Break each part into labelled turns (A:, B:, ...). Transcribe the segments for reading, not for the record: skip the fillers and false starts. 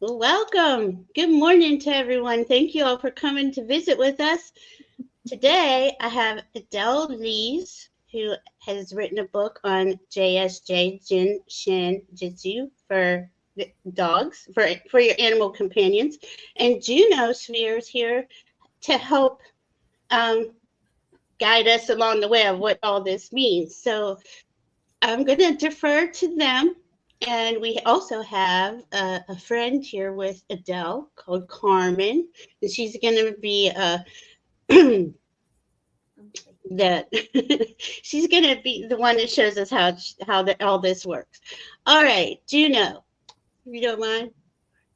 A: Well, welcome. Good morning to everyone. Thank you all for coming to visit with us. Today, I have Adele Lease, who has written a book on JSJ, Jin Shin Jyutsu, for dogs, for your animal companions. And JunoSphere is here to help um, guide us along the way of what all this means. So I'm going to defer to them. And we also have a friend here with Adele called Carmen, and she's going to be that she's going to be the one that shows us how all this works. All right, Juno, if you don't mind.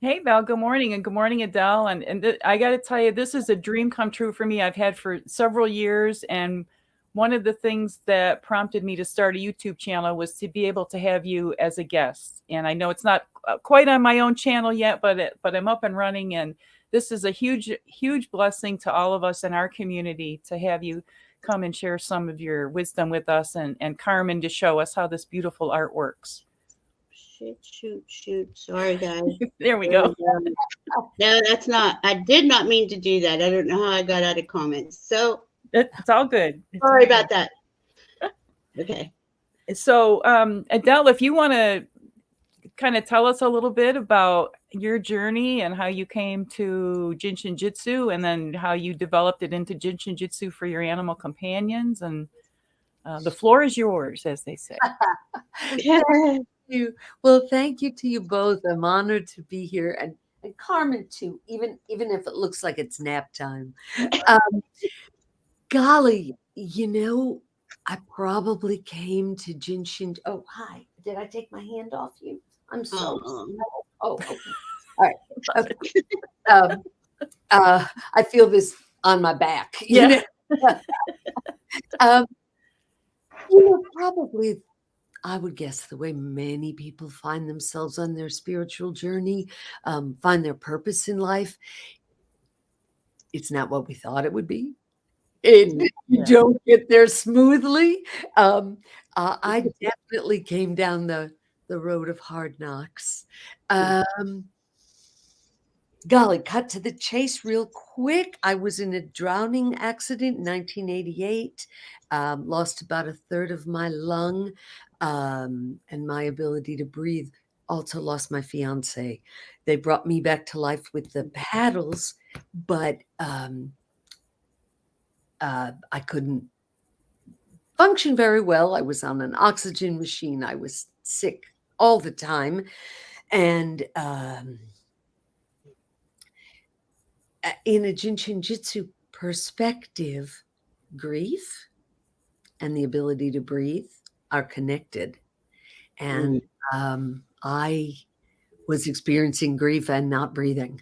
B: Hey, Val, good morning. And good morning, Adele. And I got to tell you, this is a dream come true for me. I've had for several years. And one of the things that prompted me to start a YouTube channel was to be able to have you as a guest. And I know it's not quite on my own channel yet, but I'm up and running. And this is a huge, huge blessing to all of us in our community to have you come and share some of your wisdom with us and Carmen to show us how this beautiful art works.
A: Shoot. Sorry, guys.
B: There we go.
A: No, that's not. I did not mean to do that. I don't know how I got out of comments. So
B: it's all good.
A: Sorry about that. Okay.
B: So, Adele, if you want to kind of tell us a little bit about your journey and how you came to Jin Shin Jyutsu and then how you developed it into Jin Shin Jyutsu for your animal companions. And the floor is yours, as they say.
C: Thank you. Well, thank you to you both. I'm honored to be here. And Carmen, too, even if it looks like it's nap time. Golly, I probably came to Jin Shin. Oh, hi. Did I take my hand off you? I'm so sorry. Oh, okay. All right. Okay. I feel this on my back.
B: Yeah.
C: Probably, I would guess the way many people find themselves on their spiritual journey, find their purpose in life. It's not what we thought it would be. You don't get there smoothly. I definitely came down the road of hard knocks. Golly, cut to the chase real quick. I was in a drowning accident in 1988, lost about a third of my lung and my ability to breathe. Also lost my fiance. They brought me back to life with the paddles, but I couldn't function very well. I was on an oxygen machine. I was sick all the time. And in a Jin Shin Jyutsu perspective, grief and the ability to breathe are connected. And I was experiencing grief and not breathing.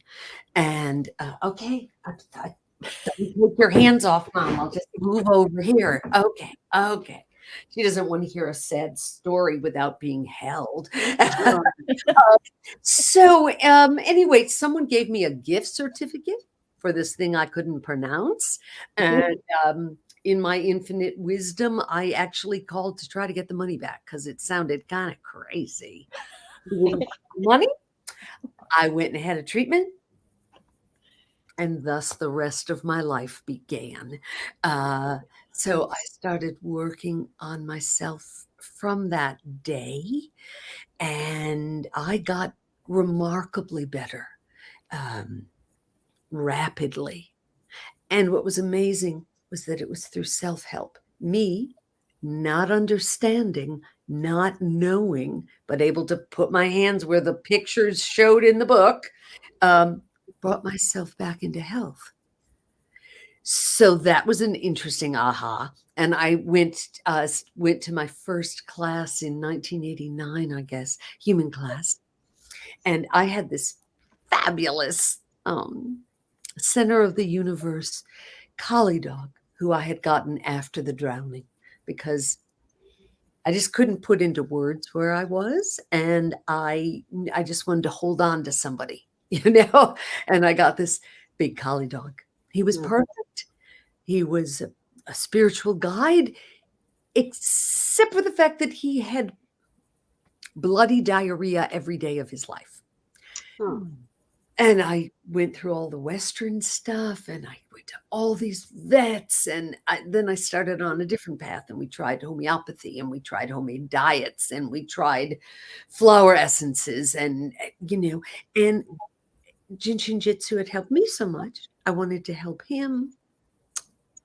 C: And okay, don't take your hands off, Mom. I'll just move over here. Okay. She doesn't want to hear a sad story without being held. So anyway, someone gave me a gift certificate for this thing I couldn't pronounce. And in my infinite wisdom, I actually called to try to get the money back because it sounded kind of crazy. Money? I went and had a treatment. And thus the rest of my life began. So I started working on myself from that day, and I got remarkably better rapidly. And what was amazing was that it was through self-help. Me not understanding, not knowing, but able to put my hands where the pictures showed in the book, brought myself back into health. So that was an interesting aha. And I went to my first class in 1989, I guess, human class. And I had this fabulous center of the universe collie dog who I had gotten after the drowning because I just couldn't put into words where I was. And I just wanted to hold on to somebody. And I got this big collie dog. He was perfect. He was a spiritual guide, except for the fact that he had bloody diarrhea every day of his life. And I went through all the Western stuff, and I went to all these vets. And then I started on a different path, and we tried homeopathy, and we tried homemade diets, and we tried flower essences, and, and Jin Shin Jyutsu had helped me so much. I wanted to help him.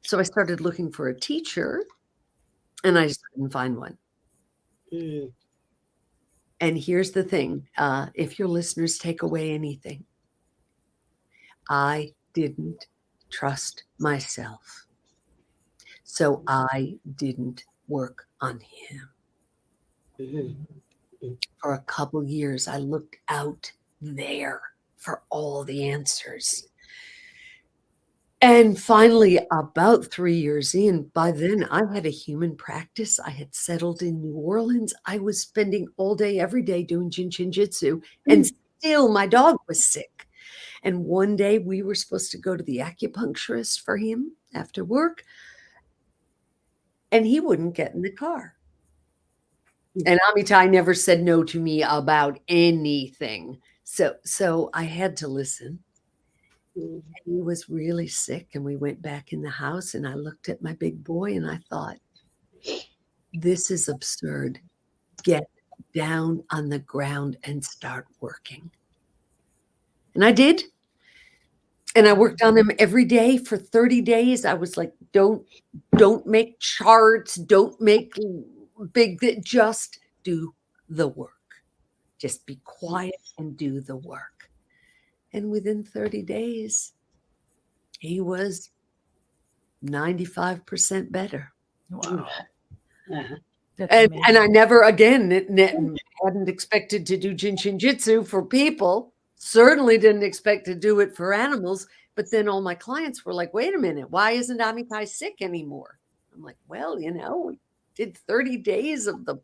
C: So I started looking for a teacher, and I just couldn't find one.
A: Mm.
C: And here's the thing. If your listeners take away anything, I didn't trust myself. So I didn't work on him.
A: Mm-hmm.
C: For a couple years, I looked out there for all the answers. And finally, about 3 years in, by then I had a human practice. I had settled in New Orleans. I was spending all day, every day doing Jin Shin Jyutsu. And still my dog was sick. And one day we were supposed to go to the acupuncturist for him after work. And he wouldn't get in the car. And Amitai never said no to me about anything. So I had to listen. And he was really sick, and we went back in the house, and I looked at my big boy and I thought, this is absurd. Get down on the ground and start working. And I did. And I worked on him every day for 30 days. I was like, don't make charts, don't make big, just do the work. Just be quiet and do the work. And within 30 days, he was 95% better.
B: Wow.
A: Uh-huh.
C: And I never again hadn't expected to do Jin Shin Jyutsu for people. Certainly didn't expect to do it for animals. But then all my clients were like, wait a minute, why isn't Amitai sick anymore? I'm like, well, we did 30 days of the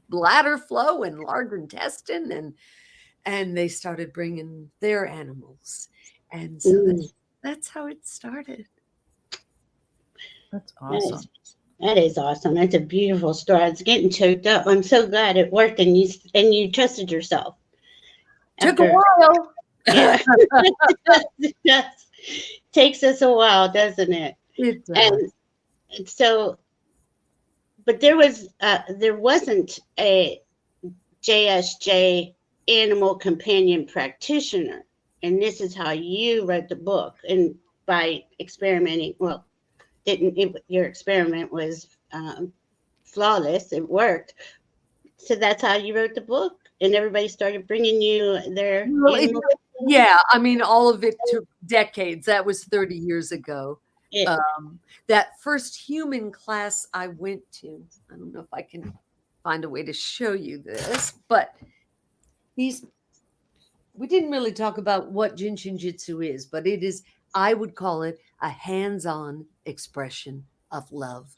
C: bladder flow and large intestine, and they started bringing their animals. And so that's how it started.
B: That's awesome.
A: That is awesome. That's a beautiful story. It's getting choked up. I'm so glad it worked, and you trusted yourself.
C: Took a while.
A: Yeah. It does. Takes us a while, doesn't it?
C: It does.
A: And so, but there wasn't a JSJ animal companion practitioner, and this is how you wrote the book. And by experimenting, your experiment was flawless. It worked. So that's how you wrote the book, and everybody started bringing you their animal.
C: Yeah, I mean, all of it took decades. That was 30 years ago. That first human class I went to, I don't know if I can find a way to show you this, but we didn't really talk about what Jin Shin Jyutsu is, but it is, I would call it a hands-on expression of love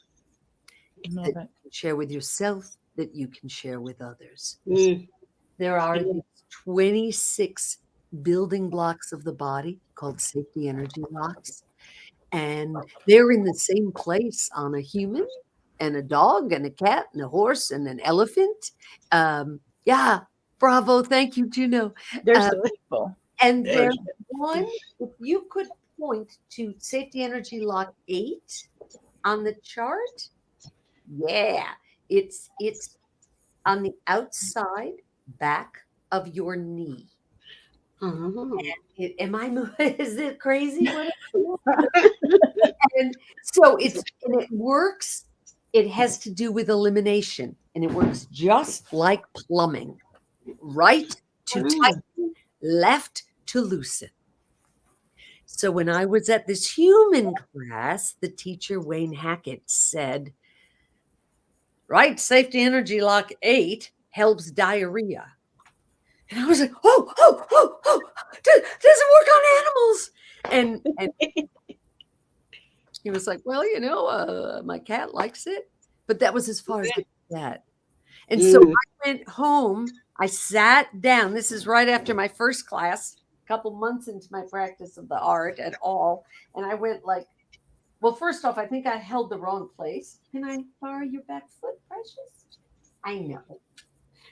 C: that you can share with yourself, that you can share with others. There are 26 building blocks of the body called safety energy locks, and they're in the same place on a human and a dog and a cat and a horse and an elephant. Yeah, bravo, thank you, Juno.
B: They're so beautiful.
C: And there's one, if you could point to safety energy lock 8 on the chart, it's on the outside back of your knee. Is it crazy? And so it works. It has to do with elimination, and it works just like plumbing. Right to tighten, left to loosen. So when I was at this human class, the teacher, Wayne Hackett, said, right safety energy lock 8 helps diarrhea. And I was like, does it work on animals? And he was like, well, my cat likes it. But that was as far as that. And so I went home. I sat down. This is right after my first class, a couple months into my practice of the art at all. And I went like, well, first off, I think I held the wrong place. Can I borrow your back foot, precious? I know.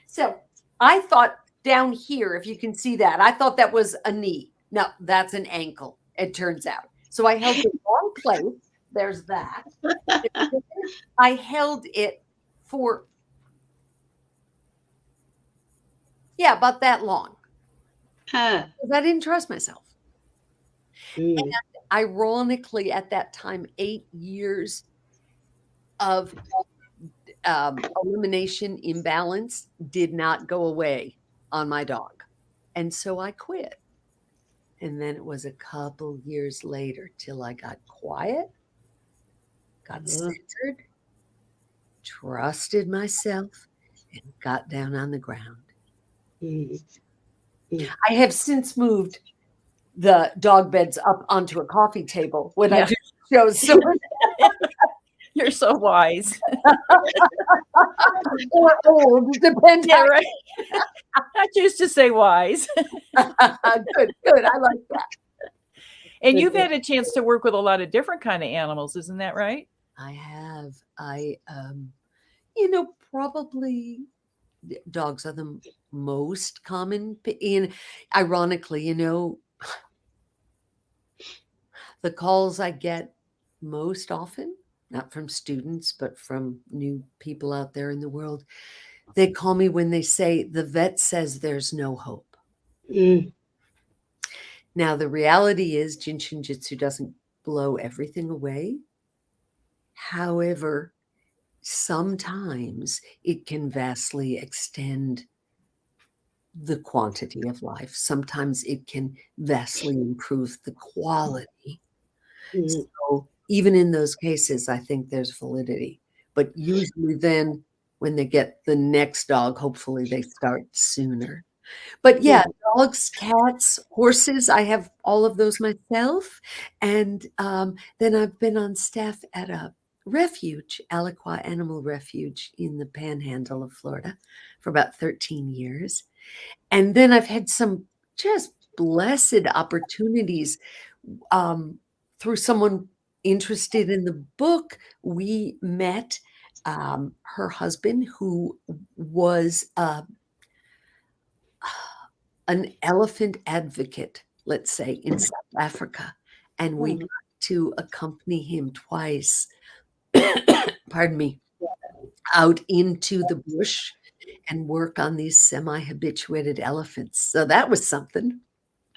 C: So I thought down here, if you can see that, I thought that was a knee. No, that's an ankle, it turns out. So I held the wrong place. There's that. I held it for, yeah, about that long.
A: Huh.
C: Because I didn't trust myself.
A: Mm.
C: And ironically, at that time, 8 years of elimination imbalance did not go away on my dog. And so I quit. And then it was a couple years later till I got quiet, got centered, trusted myself, and got down on the ground.
A: Mm.
C: I have since moved the dog beds up onto a coffee table when I do shows. So
B: You're so wise.
C: or old, depends.
B: Yeah, right. I choose to say wise.
C: Good. I like that.
B: And you've had a chance to work with a lot of different kind of animals, isn't that right?
C: I have. Probably dogs are the most common. Ironically, the calls I get most often, not from students, but from new people out there in the world, they call me when they say the vet says there's no hope.
A: Mm.
C: Now, the reality is Jin Shin Jyutsu doesn't blow everything away. However, sometimes it can vastly extend the quantity of life. Sometimes it can vastly improve the quality.
A: Mm.
C: So even in those cases, I think there's validity. But usually then when they get the next dog, hopefully they start sooner. But yeah, dogs, cats, horses, I have all of those myself. And then I've been on staff at a refuge, Aliqua Animal Refuge in the Panhandle of Florida for about 13 years. And then I've had some just blessed opportunities through someone interested in the book. We met her husband, who was an elephant advocate, let's say, in South Africa. And we got to accompany him twice, pardon me, out into the bush and work on these semi-habituated elephants. So that was something.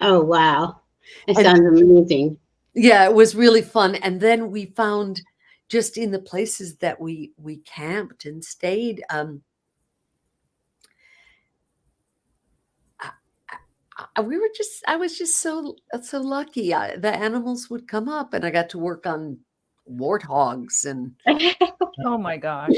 A: Oh, wow. That sounds amazing.
C: Yeah, it was really fun. And then we found just in the places that we camped and stayed, I was just so lucky. The animals would come up and I got to work on warthogs and
B: Oh my gosh.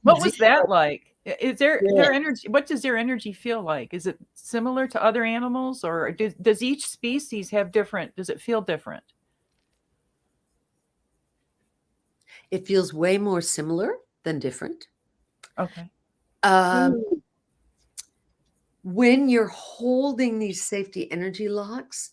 B: What was that like? Is their energy? What does their energy feel like? Is it similar to other animals, or does each species have different? Does it feel different?
C: It feels way more similar than different.
B: Okay.
C: When you're holding these safety energy locks,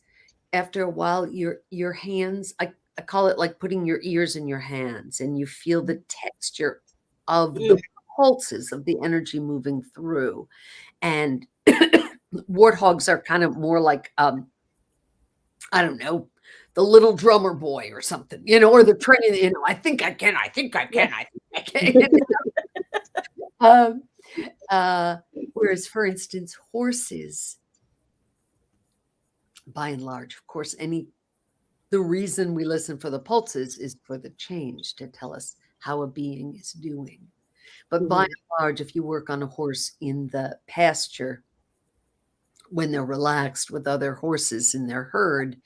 C: after a while, your hands, I call it like putting your ears in your hands, and you feel the texture of the pulses of the energy moving through. And warthogs are kind of more like, I don't know, the little drummer boy or something, or the train, I think I can, I think I can, I think I can. Whereas, for instance, horses, by and large, of course, the reason we listen for the pulses is for the change, to tell us how a being is doing. But by and large, if you work on a horse in the pasture, when they're relaxed with other horses in their herd,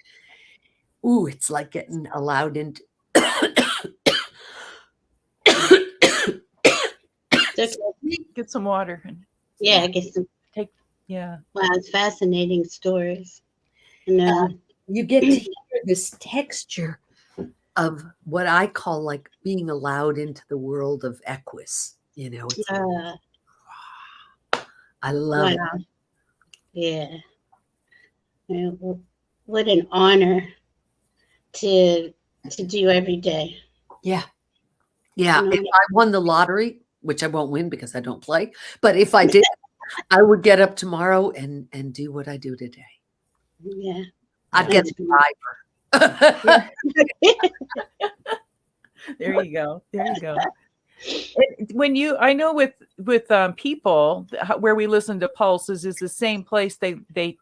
C: it's like getting allowed into
B: Get some water.
A: Yeah, get some.
B: Yeah.
A: Wow, it's fascinating stories. And
C: you get to hear this texture of what I call like being allowed into the world of equus. It's I love it.
A: Yeah. What an honor to do every day.
C: Yeah. Yeah. If I won the lottery, which I won't win because I don't play, but if I did, I would get up tomorrow and do what I do today.
A: Yeah.
C: I'd get a driver.
B: There you go. There you go. When I know with people where we listen to pulses is the same place they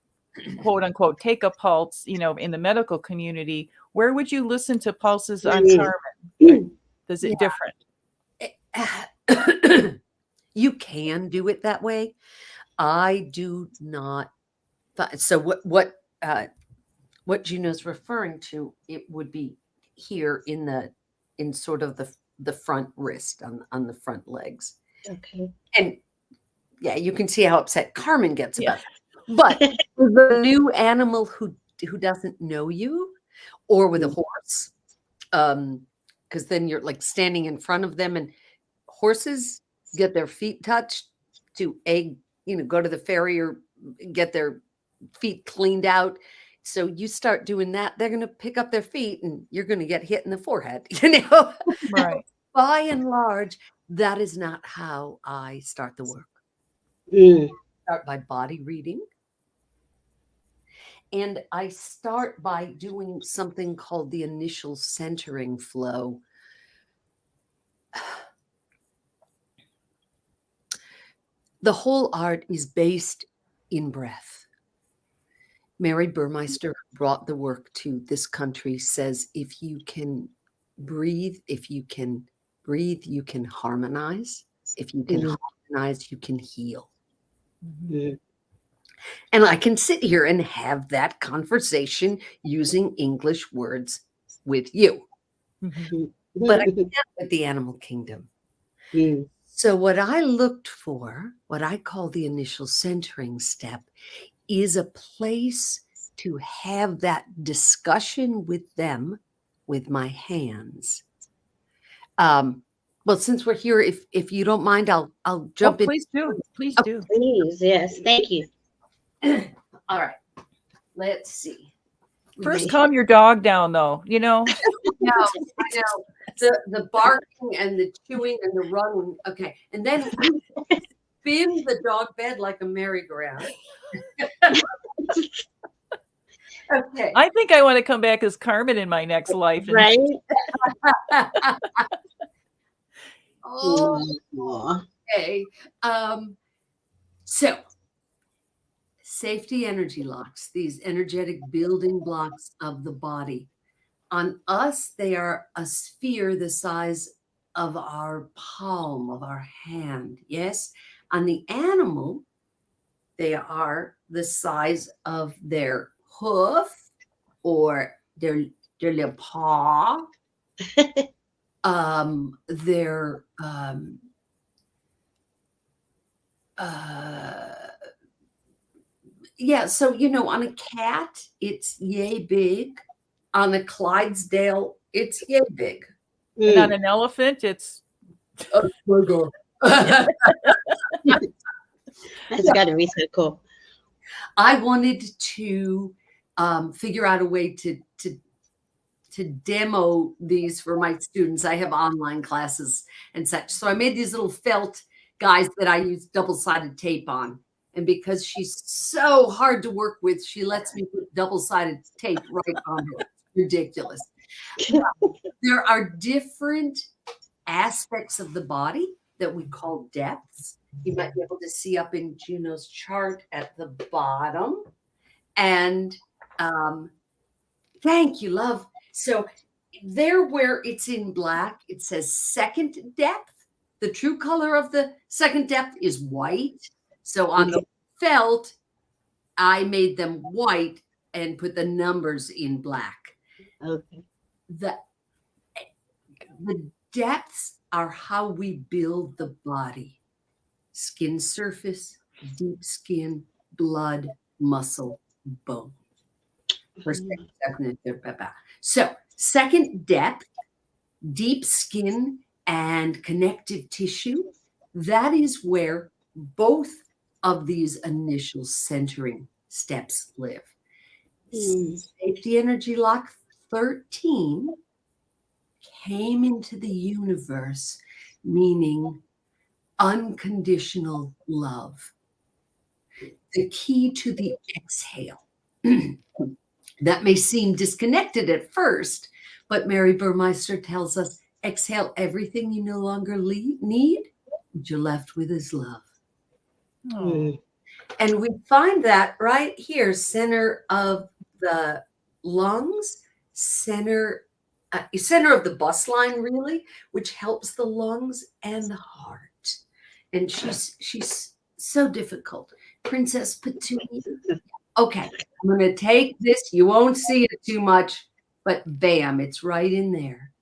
B: quote unquote take a pulse, in the medical community. Where would you listen to pulses on Carmen? Is it different?
C: You can do it that way. I do not. So what Juno's referring to, it would be here in sort of the front wrist on the front legs.
A: Okay.
C: And yeah, you can see how upset Carmen gets about that. But the new animal who doesn't know you, or with a horse, because then you're like standing in front of them, and horses get their feet touched to go to the farrier, get their feet cleaned out. So you start doing that, they're going to pick up their feet and you're going to get hit in the forehead,
B: Right.
C: By and large, that is not how I start the work.
A: Mm.
C: I start by body reading. And I start by doing something called the initial centering flow. The whole art is based in breath. Mary Burmeister brought the work to this country, says if you can breathe, you can harmonize. If you can harmonize, you can heal.
A: Mm-hmm.
C: And I can sit here and have that conversation using English words with you.
A: Mm-hmm.
C: But I can't with the animal kingdom.
A: Mm.
C: So what I looked for, what I call the initial centering step, is a place to have that discussion with them with my hands. Well, since we're here, if you don't mind, I'll jump in.
B: Please do. Please do.
A: Please, yes. Thank you.
C: All right. Let's see.
B: First, calm your dog down, though.
C: I know. The barking and the chewing and the running. Okay. And then spin the dog bed like a merry-go-round. Okay.
B: I think I want to come back as Carmen in my next life.
A: Right?
C: Okay. So safety energy locks, these energetic building blocks of the body. On us, they are a sphere the size of our palm, of our hand. Yes. On the animal, they are the size of their hoof or their little paw. Their yeah, so on a cat, it's yay big. On a Clydesdale, it's yay big.
B: And on an elephant, it's
C: oh my God.
A: That's got to be so cool.
C: I wanted to figure out a way to demo these for my students. I have online classes and such. So I made these little felt guys that I use double-sided tape on. And because she's so hard to work with, she lets me put double-sided tape right on her. It's ridiculous. There are different aspects of the body that we call depths. You might be able to see up in Juno's chart at the bottom. And thank you, love. So there where it's in black, it says second depth. The true color of the second depth is white. So on the felt, I made them white and put the numbers in black.
A: Okay.
C: The depths are how we build the body. Skin surface, deep skin, blood, muscle, bone. So second depth, deep skin and connective tissue, that is where both of these initial centering steps live. Safety energy lock 13 came into the universe meaning unconditional love. The key to the exhale. That may seem disconnected at first, but Mary Burmeister tells us, exhale everything you no longer need. What you're left with is love.
B: Oh.
C: And we find that right here, center of the lungs, center of the bus line, really, which helps the lungs and the heart. And she's so difficult. Princess Petunia. Okay, I'm going to take this. You won't see it too much, but bam, it's right in there.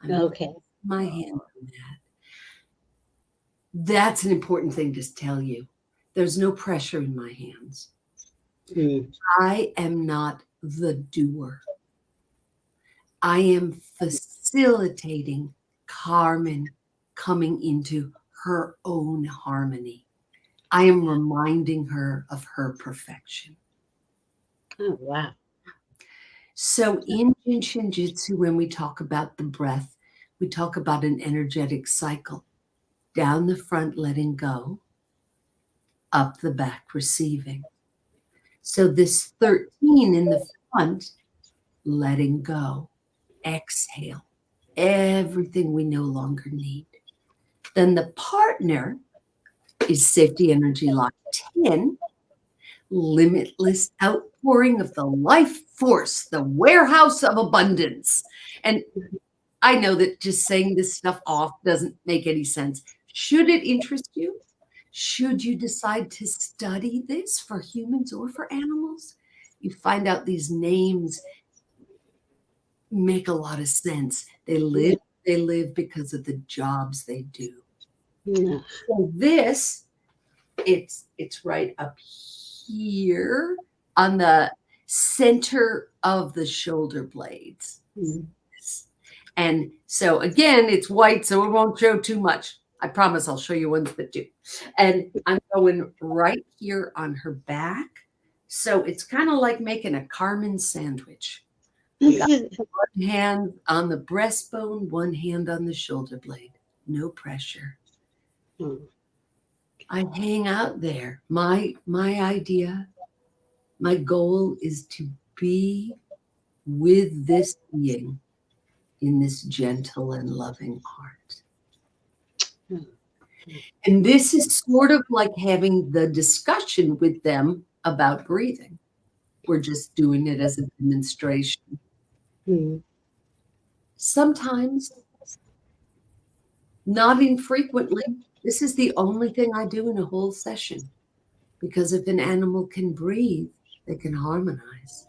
C: I'm
A: Okay.
C: putting my hand on that. That's an important thing to tell you. There's no pressure in my hands. I am not the doer. I am facilitating Carmen coming into her own harmony. I am reminding her of her perfection.
A: Oh, wow.
C: So in Jin Shin Jyutsu, when we talk about the breath, we talk about an energetic cycle. Down the front, letting go. Up the back, receiving. So this 13 in the front, letting go. Exhale. Everything we no longer need. Then the partner is safety energy lock 10. Limitless outpouring of the life force, the warehouse of abundance. And I know that just saying this stuff off doesn't make any sense. Should it interest you? Should you decide to study this for humans or for animals? You find out these names make a lot of sense. They live because of the jobs they do.
A: Yeah.
C: So this, it's right up here on the center of the shoulder blades. And so again, it's white, so it won't show too much. I promise I'll show you ones that do. And I'm going right here on her back. So it's kind of like making a Carmen sandwich. Got one hand on the breastbone, one hand on the shoulder blade. No pressure. I hang out there. My idea, my goal is to be with this being in this gentle and loving heart. And this is sort of like having the discussion with them about breathing. We're just doing it as a demonstration. Sometimes, not infrequently, this is the only thing I do in a whole session. Because if an animal can breathe, they can harmonize.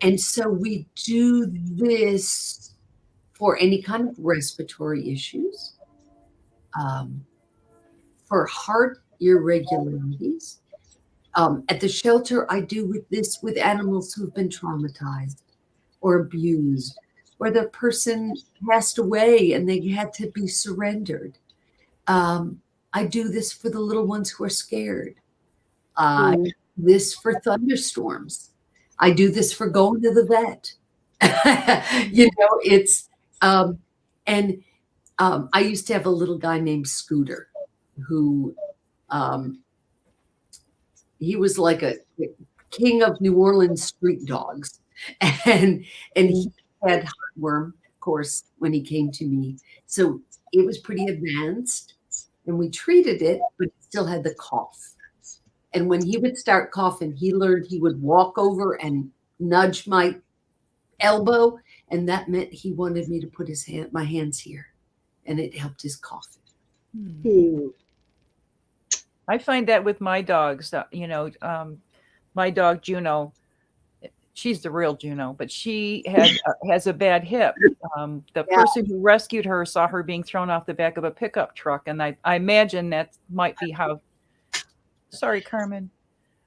C: And so we do this for any kind of respiratory issues, for heart irregularities. At the shelter, I do this with animals who've been traumatized or abused, or the person passed away and they had to be surrendered. I do this for the little ones who are scared. I do this for thunderstorms. I do this for going to the vet. It's, I used to have a little guy named Scooter who, he was like a king of New Orleans street dogs. And he had heartworm, of course, when he came to me. So it was pretty advanced and we treated it, but it still had the cough. And when he would start coughing, he learned he would walk over and nudge my elbow. And that meant he wanted me to put my hands here. And it helped his coughing.
B: I find that with my dogs, my dog Juno, she's the real Juno, but she has a bad hip. The person who rescued her saw her being thrown off the back of a pickup truck. And I imagine that might be how, sorry, Carmen.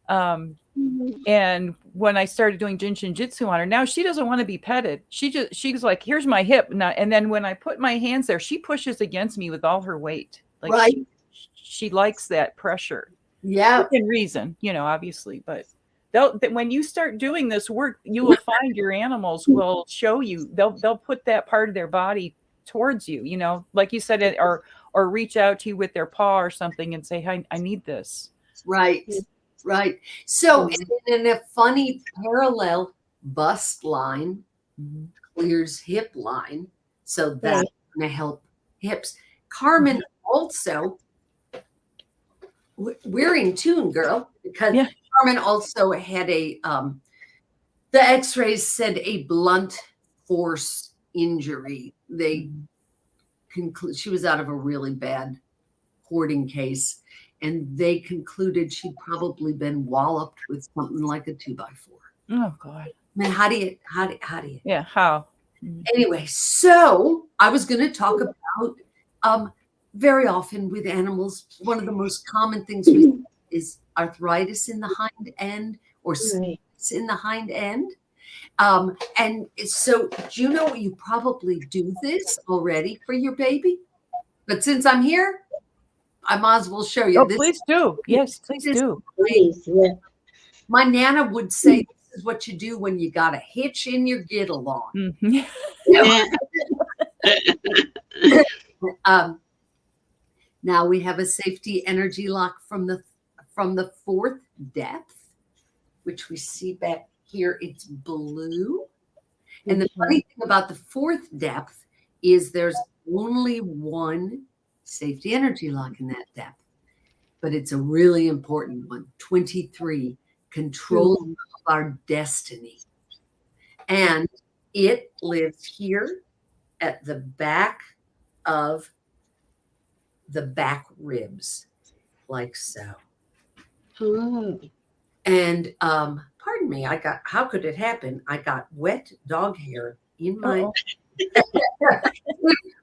B: And when I started doing Jin Shin Jyutsu on her, now she doesn't want to be petted. She's like, here's my hip. And then when I put my hands there, she pushes against me with all her weight. Like
C: right.
B: She likes that pressure.
C: Yeah.
B: Within reason, obviously, but when you start doing this work, you will find your animals will show you, they'll put that part of their body towards you, like you said, or reach out to you with their paw or something and say, "Hi, I need this."
C: Right. Right. So in a funny parallel, bust line clears hip line. So that's going to help hips. Carmen also, we're in tune, girl, because Carmen also had the x-rays said a blunt force injury. They conclude she was out of a really bad hoarding case. And they concluded she'd probably been walloped with something like a 2x4.
B: Oh God!
C: I mean, how do you?
B: Yeah, how?
C: Anyway, so I was going to talk about very often with animals. One of the most common things we see is arthritis in the hind end or stiffness in the hind end. And so, Juno, you probably do this already for your baby, but since I'm here, I might as well show you.
B: Oh, please do. Yes, please do.
A: Please, yeah.
C: My Nana would say this is what you do when you got a hitch in your get along. Now we have a safety energy lock from the fourth depth, which we see back here. It's blue. And the funny thing about the fourth depth is there's only one safety energy lock in that depth, but it's a really important one. 23, control of our destiny. And it lives here at the back of the back ribs, like so. And pardon me, how could it happen? I got wet dog hair in my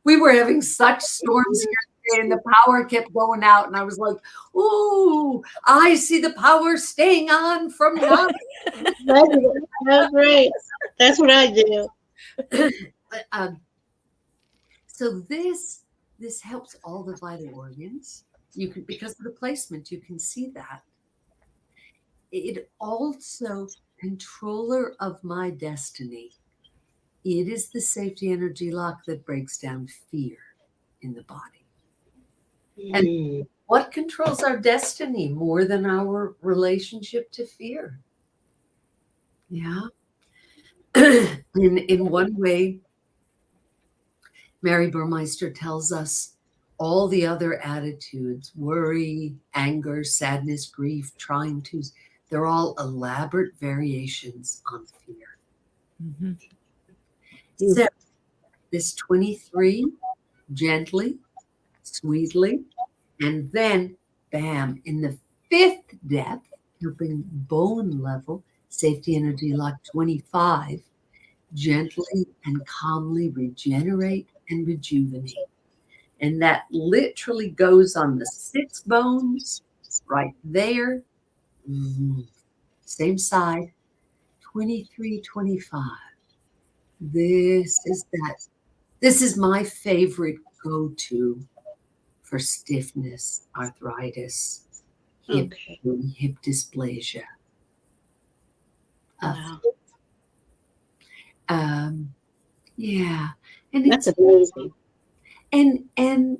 C: we were having such storms here today, and the power kept going out, and I was like, "Ooh, I see the power staying on from now."
A: That's right. That's what I do.
C: So this helps all the vital organs. You can, because of the placement, you can see that. It also controller of my destiny. It is the safety energy lock that breaks down fear in the body. And what controls our destiny more than our relationship to fear? Yeah. In one way, Mary Burmeister tells us all the other attitudes, worry, anger, sadness, grief, trying to, they're all elaborate variations on fear. So this 23, gently, sweetly, and then bam, in the fifth depth, helping bone level, safety energy lock 25, gently and calmly regenerate and rejuvenate. And that literally goes on the 6 bones right there. Same side, 23, 25. This is my favorite go-to for stiffness, arthritis, hip dysplasia.
A: Wow.
C: Yeah. And
A: That's amazing.
C: And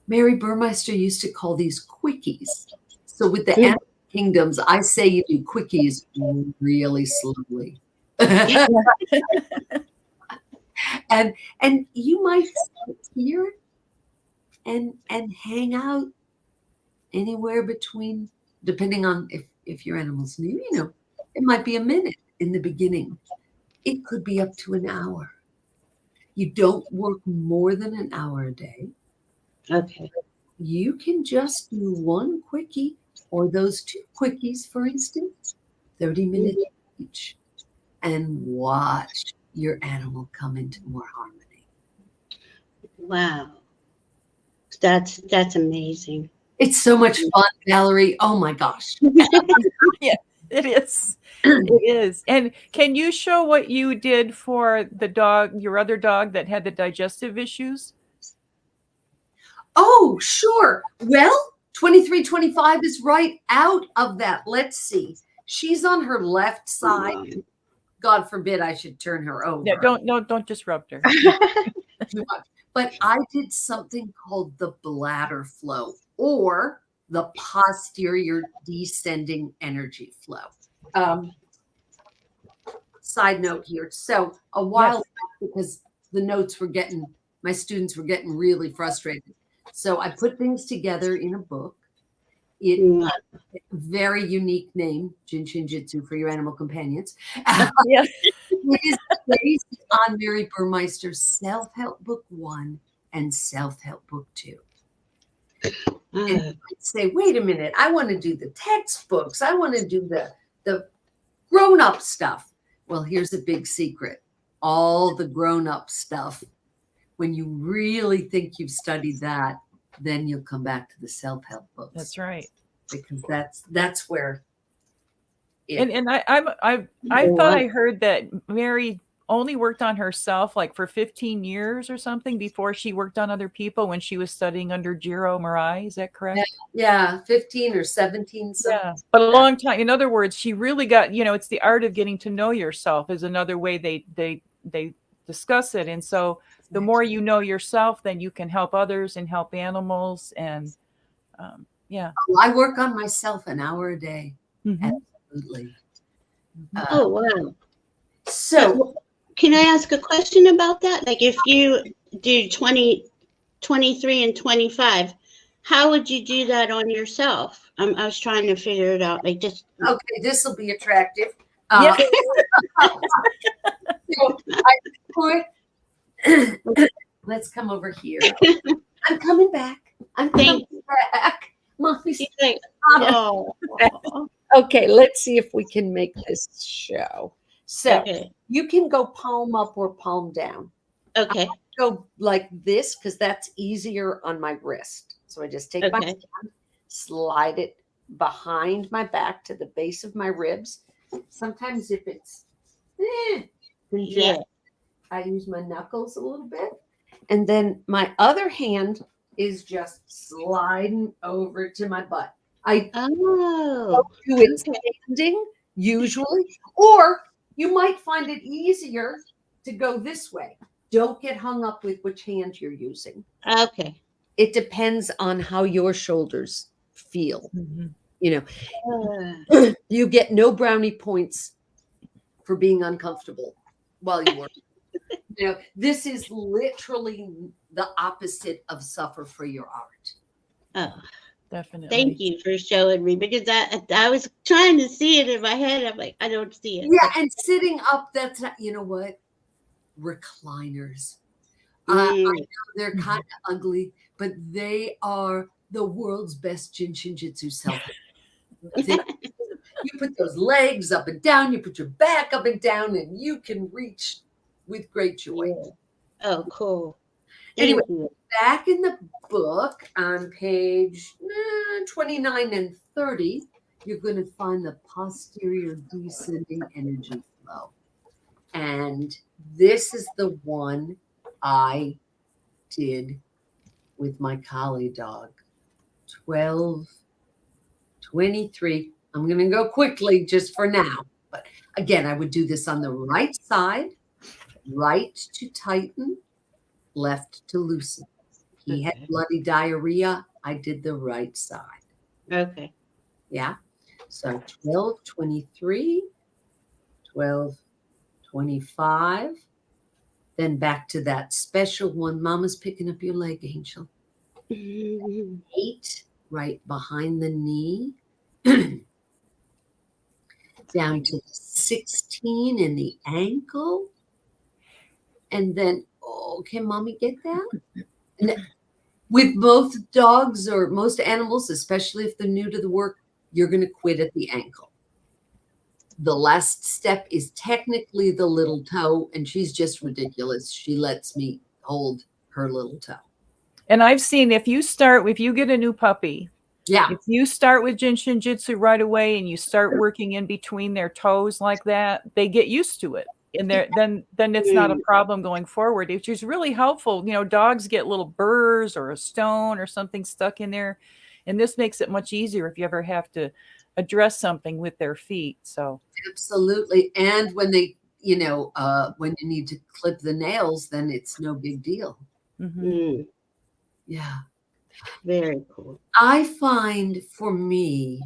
C: Mary Burmeister used to call these quickies. So with the animal kingdoms, I say you do quickies really slowly. and you might sit here and hang out anywhere between, depending on if your animal's new, it might be a minute in the beginning. It could be up to an hour. You don't work more than an hour a day.
A: Okay.
C: You can just do one quickie or those 2 quickies, for instance, 30 minutes each, and watch your animal come into more harmony.
A: Wow. That's amazing.
C: It's so much fun, Valerie. Oh my gosh.
B: Yeah, it is. It is. And can you show what you did for the dog, your other dog that had the digestive issues?
C: Oh, sure. Well, 2325 is right out of that. Let's see. She's on her left side. God forbid I should turn her over.
B: Yeah, don't disrupt her.
C: Too much. But I did something called the bladder flow. or the posterior descending energy flow. Side note here. So a while back, because the notes were my students were getting really frustrated. So I put things together in a book. Very unique name, Jin Shin Jyutsu, for your animal companions.
B: Yeah.
C: It is based on Mary Burmeister's Self-Help Book 1 and Self-Help Book 2. And I'd say, wait a minute, I want to do the textbooks. I want to do the grown-up stuff. Well, here's a big secret. All the grown-up stuff, when you really think you've studied that, then you'll come back to the self-help books.
B: That's right.
C: Because that's where
B: and I thought I heard that Mary only worked on herself like for 15 years or something before she worked on other people when she was studying under Jiro Murai. Is that correct?
C: Yeah, 15 or 17.
B: Yeah, but a long time. In other words, she really got, it's the art of getting to know yourself is another way they discuss it. And so the more you know yourself, then you can help others and help animals. And
C: I work on myself an hour a day.
B: Mm-hmm.
C: Absolutely.
A: Oh, wow.
C: So
A: can I ask a question about that? Like if you do 20, 23 and 25, how would you do that on yourself? I was trying to figure it out. Like just
C: okay, this will be attractive.
B: Yeah.
C: So let's come over here. I'm coming back. I'm coming back. Mommy's
A: like, oh.
C: Okay, let's see if we can make this show. So you can go palm up or palm down.
A: Okay.
C: Go like this because that's easier on my wrist. So I just take my hand, slide it behind my back to the base of my ribs. Sometimes if it's I use my knuckles a little bit. And then my other hand is just sliding over to my butt. I do it standing usually, or you might find it easier to go this way. Don't get hung up with which hand you're using.
A: Okay.
C: It depends on how your shoulders feel.
B: Mm-hmm.
C: You get no brownie points for being uncomfortable while you work. This is literally the opposite of suffer for your art.
A: Oh,
B: definitely.
A: Thank you for showing me because I was trying to see it in my head. I'm like, I don't see it.
C: Yeah, and sitting up, that's not, you know what? Recliners. I know they're kind of ugly, but they are the world's best Jin Shin Jyutsu self. You put those legs up and down, you put your back up and down, and you can reach with great joy.
A: Yeah. Oh, cool.
C: Anyway, back in the book on page 29 and 30, you're going to find the posterior descending energy flow. And this is the one I did with my collie dog. 12, 23. I'm going to go quickly just for now. But again, I would do this on the right side, right to tighten, left to loosen. He had bloody diarrhea. I did the right side.
A: Okay.
C: Yeah. So 12, 23, 12, 25. Then back to that special one. Mama's picking up your leg, Angel. 8, right behind the knee. Down to 16 in the ankle. And then, can mommy get that? And then, with both dogs or most animals, especially if they're new to the work, you're going to quit at the ankle. The last step is technically the little toe, and she's just ridiculous. She lets me hold her little toe.
B: And I've seen if you get a new puppy, if you start with Jin Shin Jyutsu right away and you start working in between their toes like that, they get used to it. And then it's not a problem going forward, which is really helpful. Dogs get little burrs or a stone or something stuck in there. And this makes it much easier if you ever have to address something with their feet. So
C: absolutely. And when they, when you need to clip the nails, then it's no big deal.
B: Mm-hmm.
C: Yeah.
A: Very cool.
C: I find for me,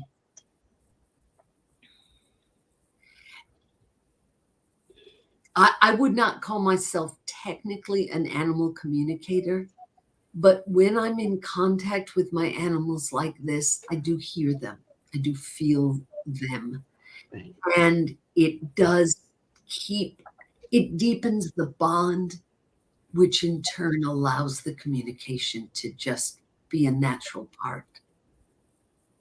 C: I would not call myself technically an animal communicator, but when I'm in contact with my animals like this, I do hear them. I do feel them.
A: Right.
C: And it deepens the bond, which in turn allows the communication to just be a natural part.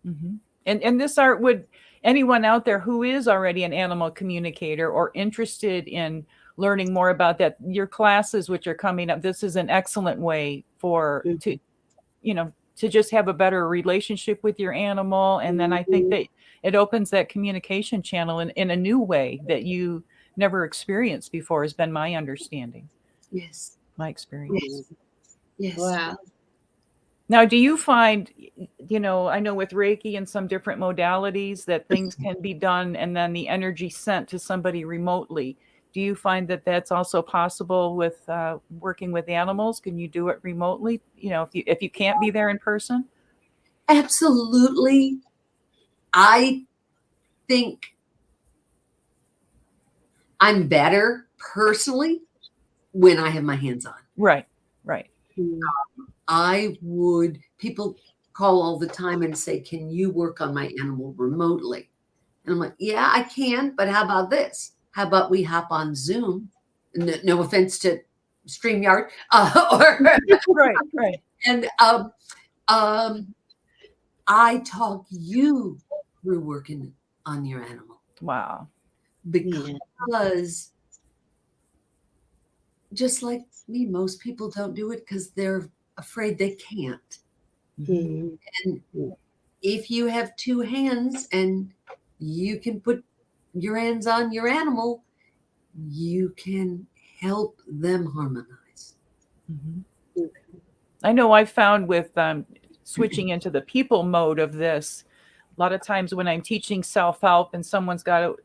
B: Mm-hmm. And this art, would anyone out there who is already an animal communicator or interested in learning more about that, your classes which are coming up, this is an excellent way for to just have a better relationship with your animal. And then I think that it opens that communication channel in a new way that you never experienced before, has been my understanding.
C: Yes.
B: My experience.
C: Yes.
A: Wow.
B: Now, do you find, I know with Reiki and some different modalities that things can be done and then the energy sent to somebody remotely. Do you find that that's also possible with working with animals? Can you do it remotely? If you can't be there in person?
C: Absolutely. I think I'm better personally when I have my hands on.
B: Right.
C: People call all the time and say, can you work on my animal remotely? And I'm like, yeah, I can, but how about this? How about we hop on Zoom? No offense to StreamYard.
B: Right.
C: And I talk you through working on your animal.
B: Wow.
C: Because just like me, most people don't do it because they're afraid they can't.
A: Mm-hmm.
C: And if you have two hands and you can put your hands on your animal, you can help them harmonize.
B: Mm-hmm. I know I found with switching into the people mode of this, a lot of times when I'm teaching self-help and someone's got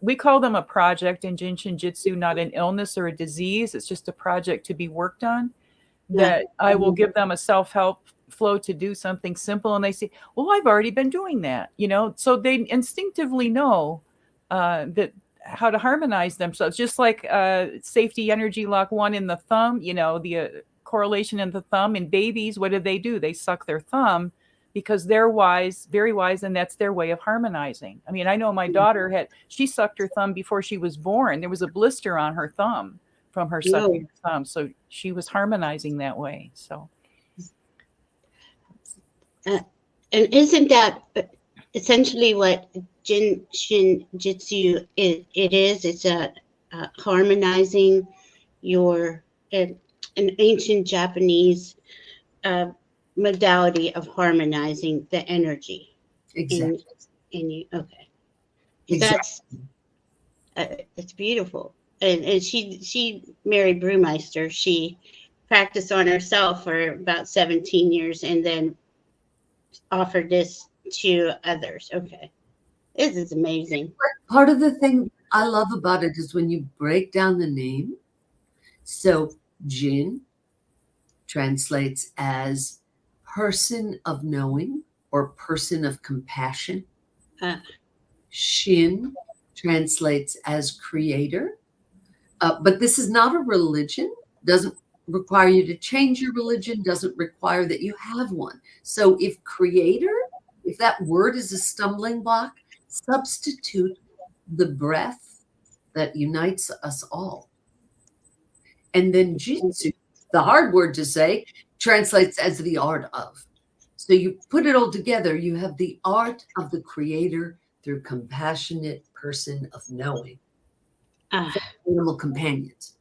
B: we call them a project in Jin Shin Jyutsu, not an illness or a disease. It's just a project to be worked on. That I will give them a self-help flow to do something simple. And they say, well, I've already been doing that, so they instinctively know that how to harmonize themselves, just like safety energy lock 1 in the thumb, the correlation in the thumb. In babies, what do? They suck their thumb because they're wise, very wise, and that's their way of harmonizing. I mean, I know my daughter she sucked her thumb before she was born. There was a blister on her thumb from her sucking her thumb, so she was harmonizing that way. So,
A: and isn't that essentially what Jin Shin Jyutsu is? It's a harmonizing an ancient Japanese modality of harmonizing the energy.
C: Exactly.
A: Okay.
C: Exactly.
A: It's beautiful. And she Mary Brewmeister, she practiced on herself for about 17 years and then offered this to others. Okay. This is amazing.
C: Part of the thing I love about it is when you break down the name. So Jin translates as person of knowing or person of compassion. Shin translates as creator. But this is not a religion, doesn't require you to change your religion, doesn't require that you have one. So if creator, if that word is a stumbling block, substitute the breath that unites us all. And then Jitsu, the hard word to say, translates as the art of. So you put it all together, you have the art of the creator through compassionate person of knowing. Animal companions.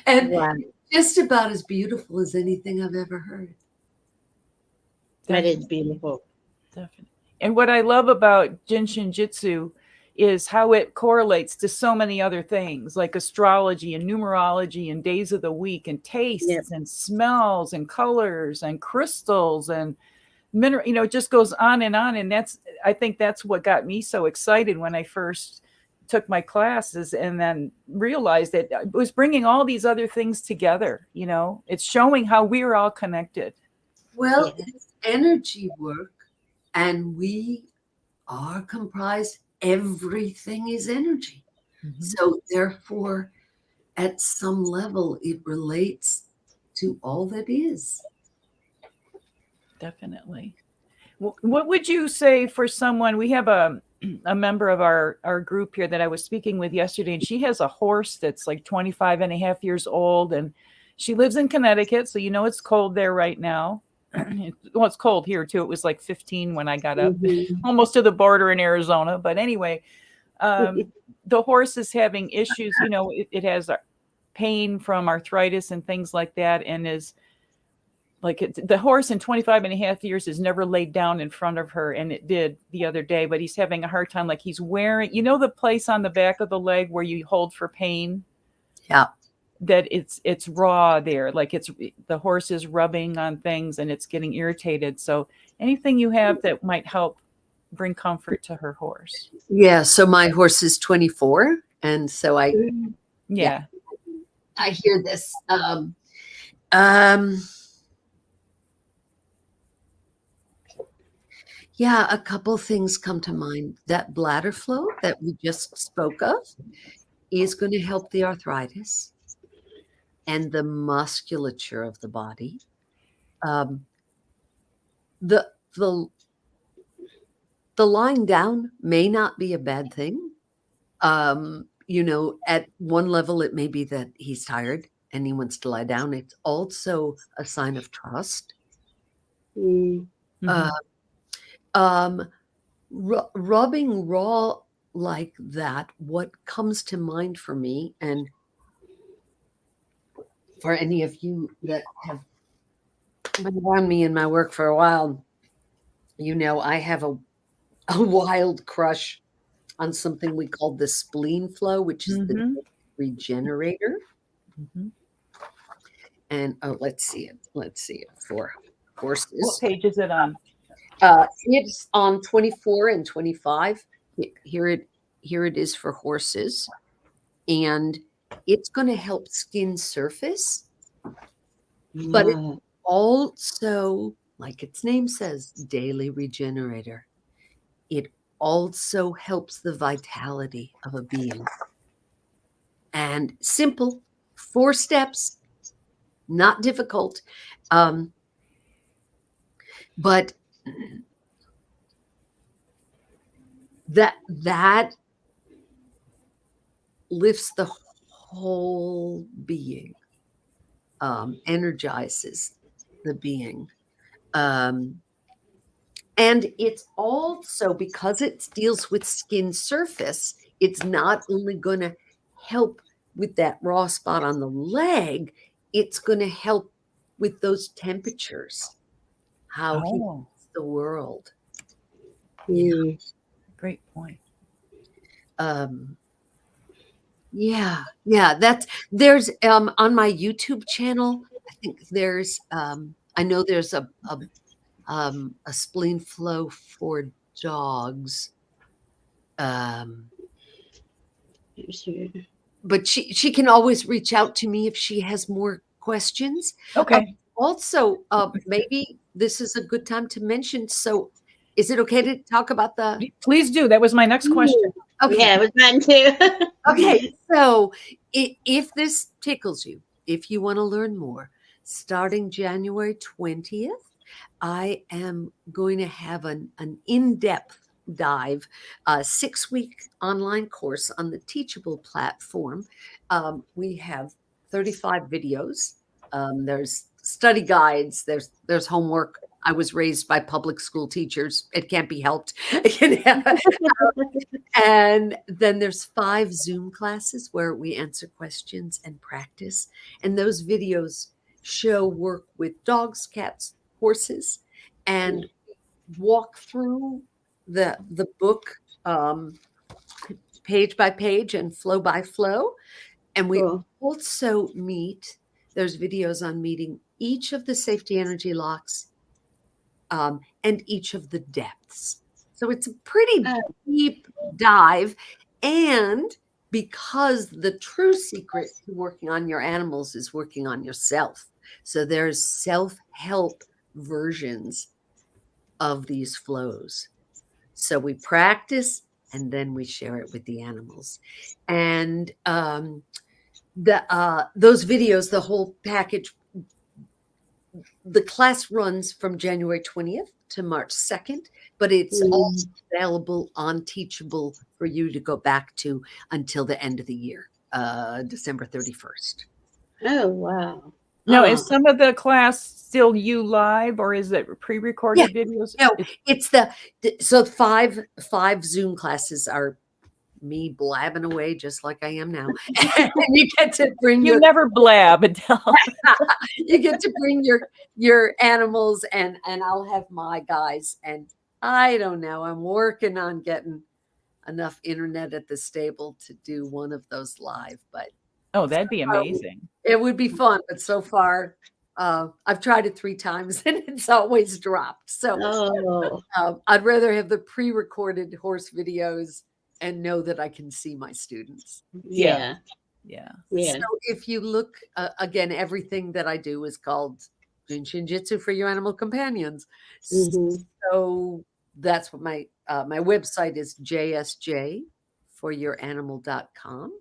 C: And just about as beautiful as anything I've ever heard.
A: That is beautiful.
B: Definitely. And what I love about Jin Shin Jyutsu is how it correlates to so many other things like astrology and numerology and days of the week and tastes and smells and colors and crystals and mineral, it just goes on. And I think that's what got me so excited when I first took my classes and then realized that it was bringing all these other things together. It's showing how we're all connected.
C: Well,
A: Yeah.
C: it's energy work, and we are comprised. Everything is energy. So therefore, at some level, it relates to all that is.
B: Definitely. What would you say for someone? We have a member of our group here that I was speaking with yesterday, and she has a horse that's like 25 and a half years old, and she lives in Connecticut, so you know it's cold there right now. Well, it's cold here too. It was like 15 when I got up, almost to the border in Arizona. But anyway, the horse is having issues. You know, it has pain from arthritis and things like that, and is like the horse in 25 and a half years has never laid down in front of her, and it did the other day, but he's having a hard time. Like he's wearing, you know, the place on the back of the leg where you hold for pain,
C: Yeah.
B: that it's raw there, like it's the horse is rubbing on things and it's getting irritated. So anything you have that might help bring comfort to her horse.
C: Yeah. So my horse is 24. And so I hear this. Yeah, a couple things come to mind. That bladder flow that we just spoke of is going to help the arthritis and the musculature of the body. The lying down may not be a bad thing. You know, at one level, it may be that he's tired and he wants to lie down. It's also a sign of trust. Rubbing raw like that, what comes to mind for me, and for any of you that have been around me in my work for a while, you know, I have a wild crush on something we call the spleen flow, which is the Regenerator. And let's see it for horses.
B: What page is it on?
C: It's on 24 and 25. Here it is for horses, and it's going to help skin surface, but it's also, like its name says, daily regenerator. It also helps the vitality of a being. And simple, 4 steps, not difficult, but that lifts the whole being, energizes the being. And it's also, because it deals with skin surface, it's not only going to help with that raw spot on the leg, it's going to help with those temperatures, how he sees the world. Yeah.
B: Great point.
C: There's on my YouTube channel, I think there's I know there's a spleen flow for dogs. But she can always reach out to me if she has more questions.
B: Okay.
C: Also, maybe this is a good time to mention. So, is it okay to talk about the?
B: Please do. That was my next question.
C: Okay.
A: Yeah, it was mine too.
C: Okay. So, if this tickles you, if you want to learn more, starting January 20th, I am going to have an in-depth dive, 6-week online course on the Teachable platform. We have 35 videos. There's study guides. There's homework. I was raised by public school teachers. It can't be helped. And then there's 5 Zoom classes where we answer questions and practice. And those videos show work with dogs, cats, horses, and walk through the book page by page and flow by flow. And we also meet, there's videos on meeting each of the safety energy locks and each of the depths. So it's a pretty deep dive. And because the true secret to working on your animals is working on yourself. So there's self-help versions of these flows. So we practice and then we share it with the animals. And those videos, the whole package, the class runs from January 20th to March 2nd, but it's all available on Teachable for you to go back to until the end of the year, December 31st.
A: Oh, wow.
B: Now, is some of the class still you live, or is it pre-recorded videos?
C: No, it's so five Zoom classes are me blabbing away just like I am now. And you get to bring
B: you never blab, Adele.
C: You get to bring your animals, and I'll have my guys. And I don't know, I'm working on getting enough internet at the stable to do one of those live, but
B: oh, that'd be amazing.
C: It would be fun, but so far I've tried it 3 times and it's always dropped. So I'd rather have the pre-recorded horse videos and know that I can see my students.
A: Yeah.
C: So if you look, again, everything that I do is called Jin Shin Jyutsu for your animal companions. So that's what my website is, jsjforyouranimal.com.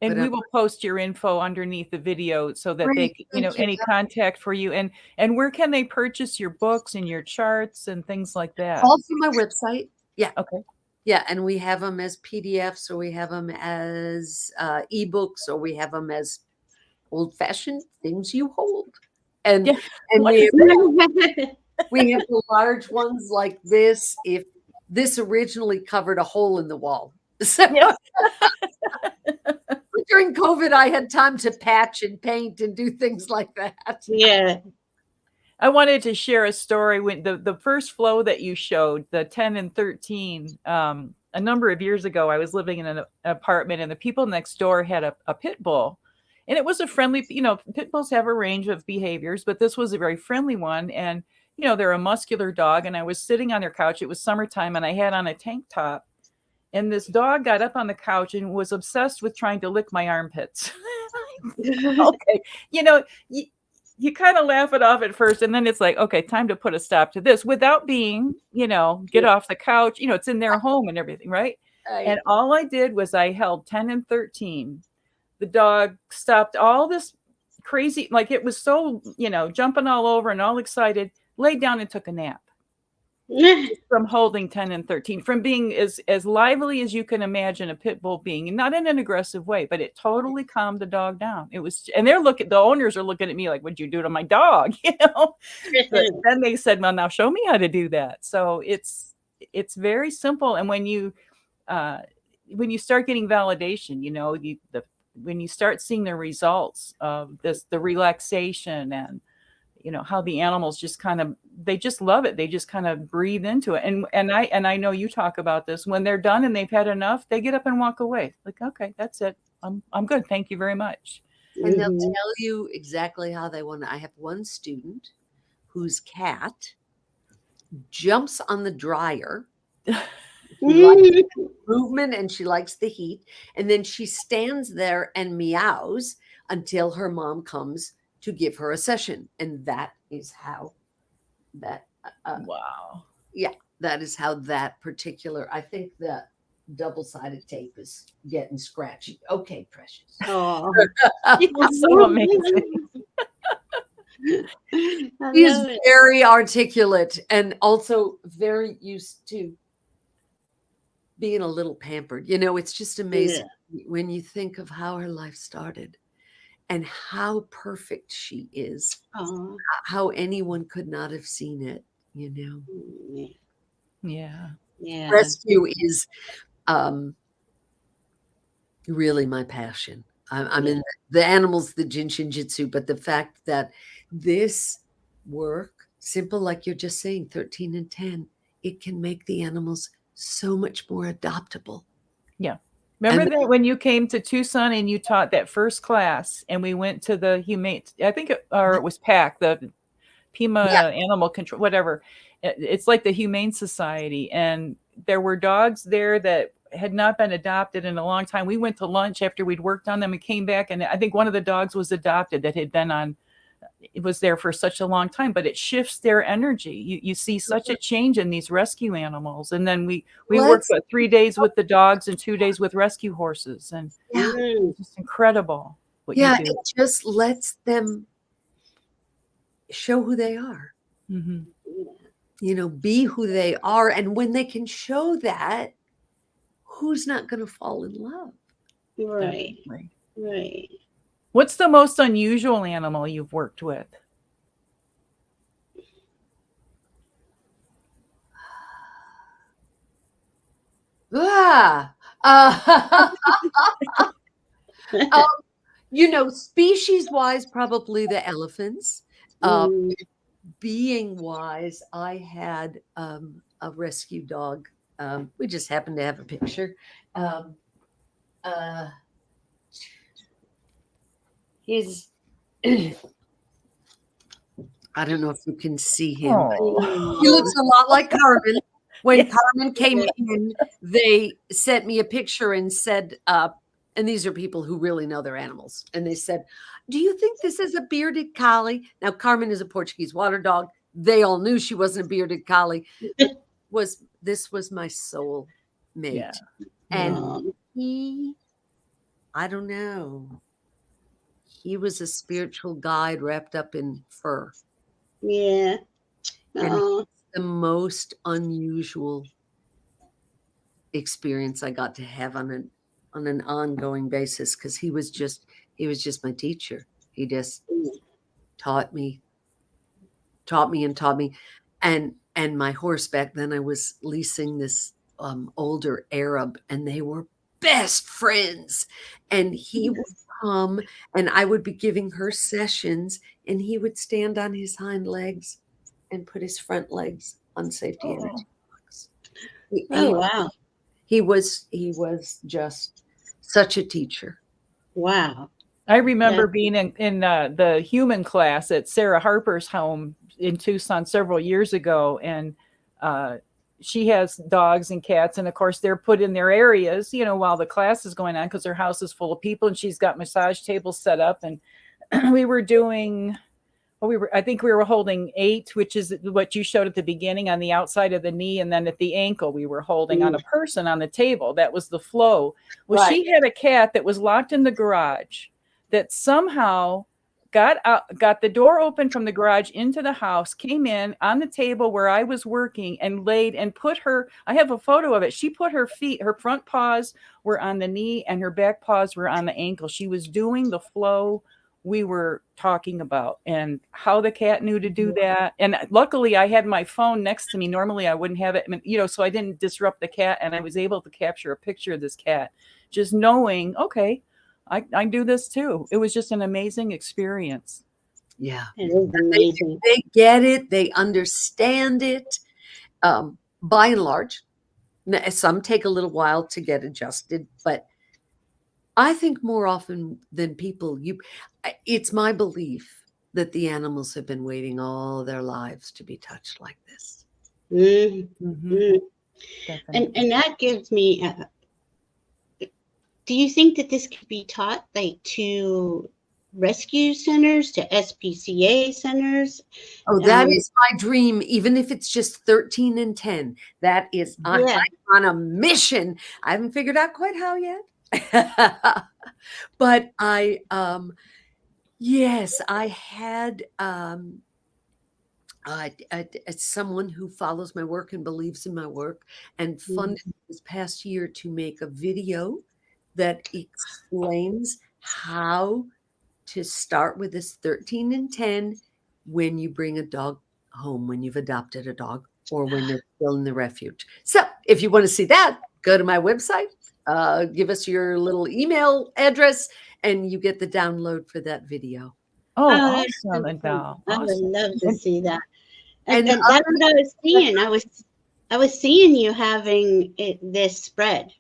B: And we will post your info underneath the video so that they, any contact for you. And where can they purchase your books and your charts and things like that?
C: All through my website. Yeah.
B: Okay.
C: Yeah, and we have them as PDFs, or we have them as ebooks, or we have them as old-fashioned things you hold. And we have the large ones like this. If this originally covered a hole in the wall, so during COVID, I had time to patch and paint and do things like that.
A: Yeah.
B: I wanted to share a story when the first flow that you showed, the 10 and 13, a number of years ago, I was living in an apartment and the people next door had a pit bull, and it was a friendly, pit bulls have a range of behaviors, but this was a very friendly one. And, they're a muscular dog. And I was sitting on their couch. It was summertime and I had on a tank top, and this dog got up on the couch and was obsessed with trying to lick my armpits. Okay. You kind of laugh it off at first, and then it's like, okay, time to put a stop to this without being, get off the couch. It's in their home and everything, right? And all I did was I held 10 and 13. The dog stopped all this crazy, like it was so, jumping all over and all excited, laid down and took a nap. From holding 10 and 13, from being as lively as you can imagine a pit bull being, and not in an aggressive way, but it totally calmed the dog down. It was, and the owners are looking at me like, what'd you do to my dog? But then they said, well, now show me how to do that. So it's very simple. And when you start getting validation, when you start seeing the results of the relaxation and how the animals just they just love it. They just kind of breathe into it. And I know you talk about this. When they're done and they've had enough, they get up and walk away. Like, okay, that's it. I'm good. Thank you very much.
C: And they'll tell you exactly how they want to. I have one student whose cat jumps on the dryer. She likes movement and she likes the heat. And then she stands there and meows until her mom comes to give her a session. And that is how that
B: wow.
C: Yeah, that is how that particular, I think the double-sided tape is getting scratchy. Okay, precious.
A: Oh,
B: so amazing.
C: He's very articulate and also very used to being a little pampered. It's just amazing when you think of how her life started. And how perfect she is. How anyone could not have seen it,
B: Yeah.
C: Rescue is really my passion. I'm in the animals, the Jin Shin Jyutsu, but the fact that this work, simple like you're just saying, 13 and 10, it can make the animals so much more adoptable.
B: Yeah. Remember that when you came to Tucson and you taught that first class, and we went to the humane, I think, it was PAC, the Pima Animal Control, whatever. It's like the Humane Society, and there were dogs there that had not been adopted in a long time. We went to lunch after we'd worked on them and came back, and I think one of the dogs was adopted that had been on was there for such a long time, but it shifts their energy. You see such a change in these rescue animals. And then we worked 3 days with the dogs and 2 days with rescue horses, and it's just incredible what you do.
C: It just lets them show who they are. Be who they are. And when they can show that, who's not going to fall in love?
A: Right. Right.
B: What's the most unusual animal you've worked with? Species wise, probably the elephants. Being wise, I had a rescue dog. We just happened to have a picture. He's I don't know if you can see him. He looks a lot like Carmen. When Carmen came in, they sent me a picture and said, and these are people who really know their animals. And they said, do you think this is a bearded collie? Now, Carmen is a Portuguese water dog. They all knew she wasn't a bearded collie. This was my soul mate. Yeah. And I don't know. He was a spiritual guide wrapped up in fur.
A: Yeah.
C: And the most unusual experience I got to have on an ongoing basis, because he was just my teacher. He just taught me. And my horse back then, I was leasing this older Arab, and they were best friends. And he would come and I would be giving her sessions, and he would stand on his hind legs and put his front legs on safety energy blocks.
A: Wow.
C: He was just such a teacher.
A: Wow.
B: I remember being in the human class at Sarah Harper's home in Tucson several years ago, and she has dogs and cats, and of course they're put in their areas, while the class is going on, because her house is full of people, and she's got massage tables set up, and we were doing. I think we were holding 8, which is what you showed at the beginning, on the outside of the knee, and then at the ankle we were holding on a person on the table. That was the flow. Well, she had a cat that was locked in the garage that somehow got the door open from the garage into the house, came in on the table where I was working, and laid and put her, I have a photo of it. She put her feet, her front paws were on the knee and her back paws were on the ankle. She was doing the flow we were talking about, and how the cat knew to do that. And luckily I had my phone next to me. Normally I wouldn't have it, so I didn't disrupt the cat, and I was able to capture a picture of this cat, just knowing, okay, I do this too. It was just an amazing experience.
C: Yeah.
A: It is amazing.
C: They get it. They understand it. By and large, some take a little while to get adjusted, but I think more often than people, it's my belief that the animals have been waiting all their lives to be touched like this.
A: And that gives me, do you think that this could be taught like to rescue centers, to SPCA centers?
C: Oh, that is my dream, even if it's just 13 and 10. That is, I'm on a mission. I haven't figured out quite how yet. But I had someone who follows my work and believes in my work, and funded this past year to make a video that explains how to start with this 13 and 10 when you bring a dog home, when you've adopted a dog, or when they're still in the refuge. So if you want to see that, go to my website. Give us your little email address, and you get the download for that video.
B: Oh, awesome, Adele.
A: I would love to see that. And that's what I was seeing. I was seeing you having this spread.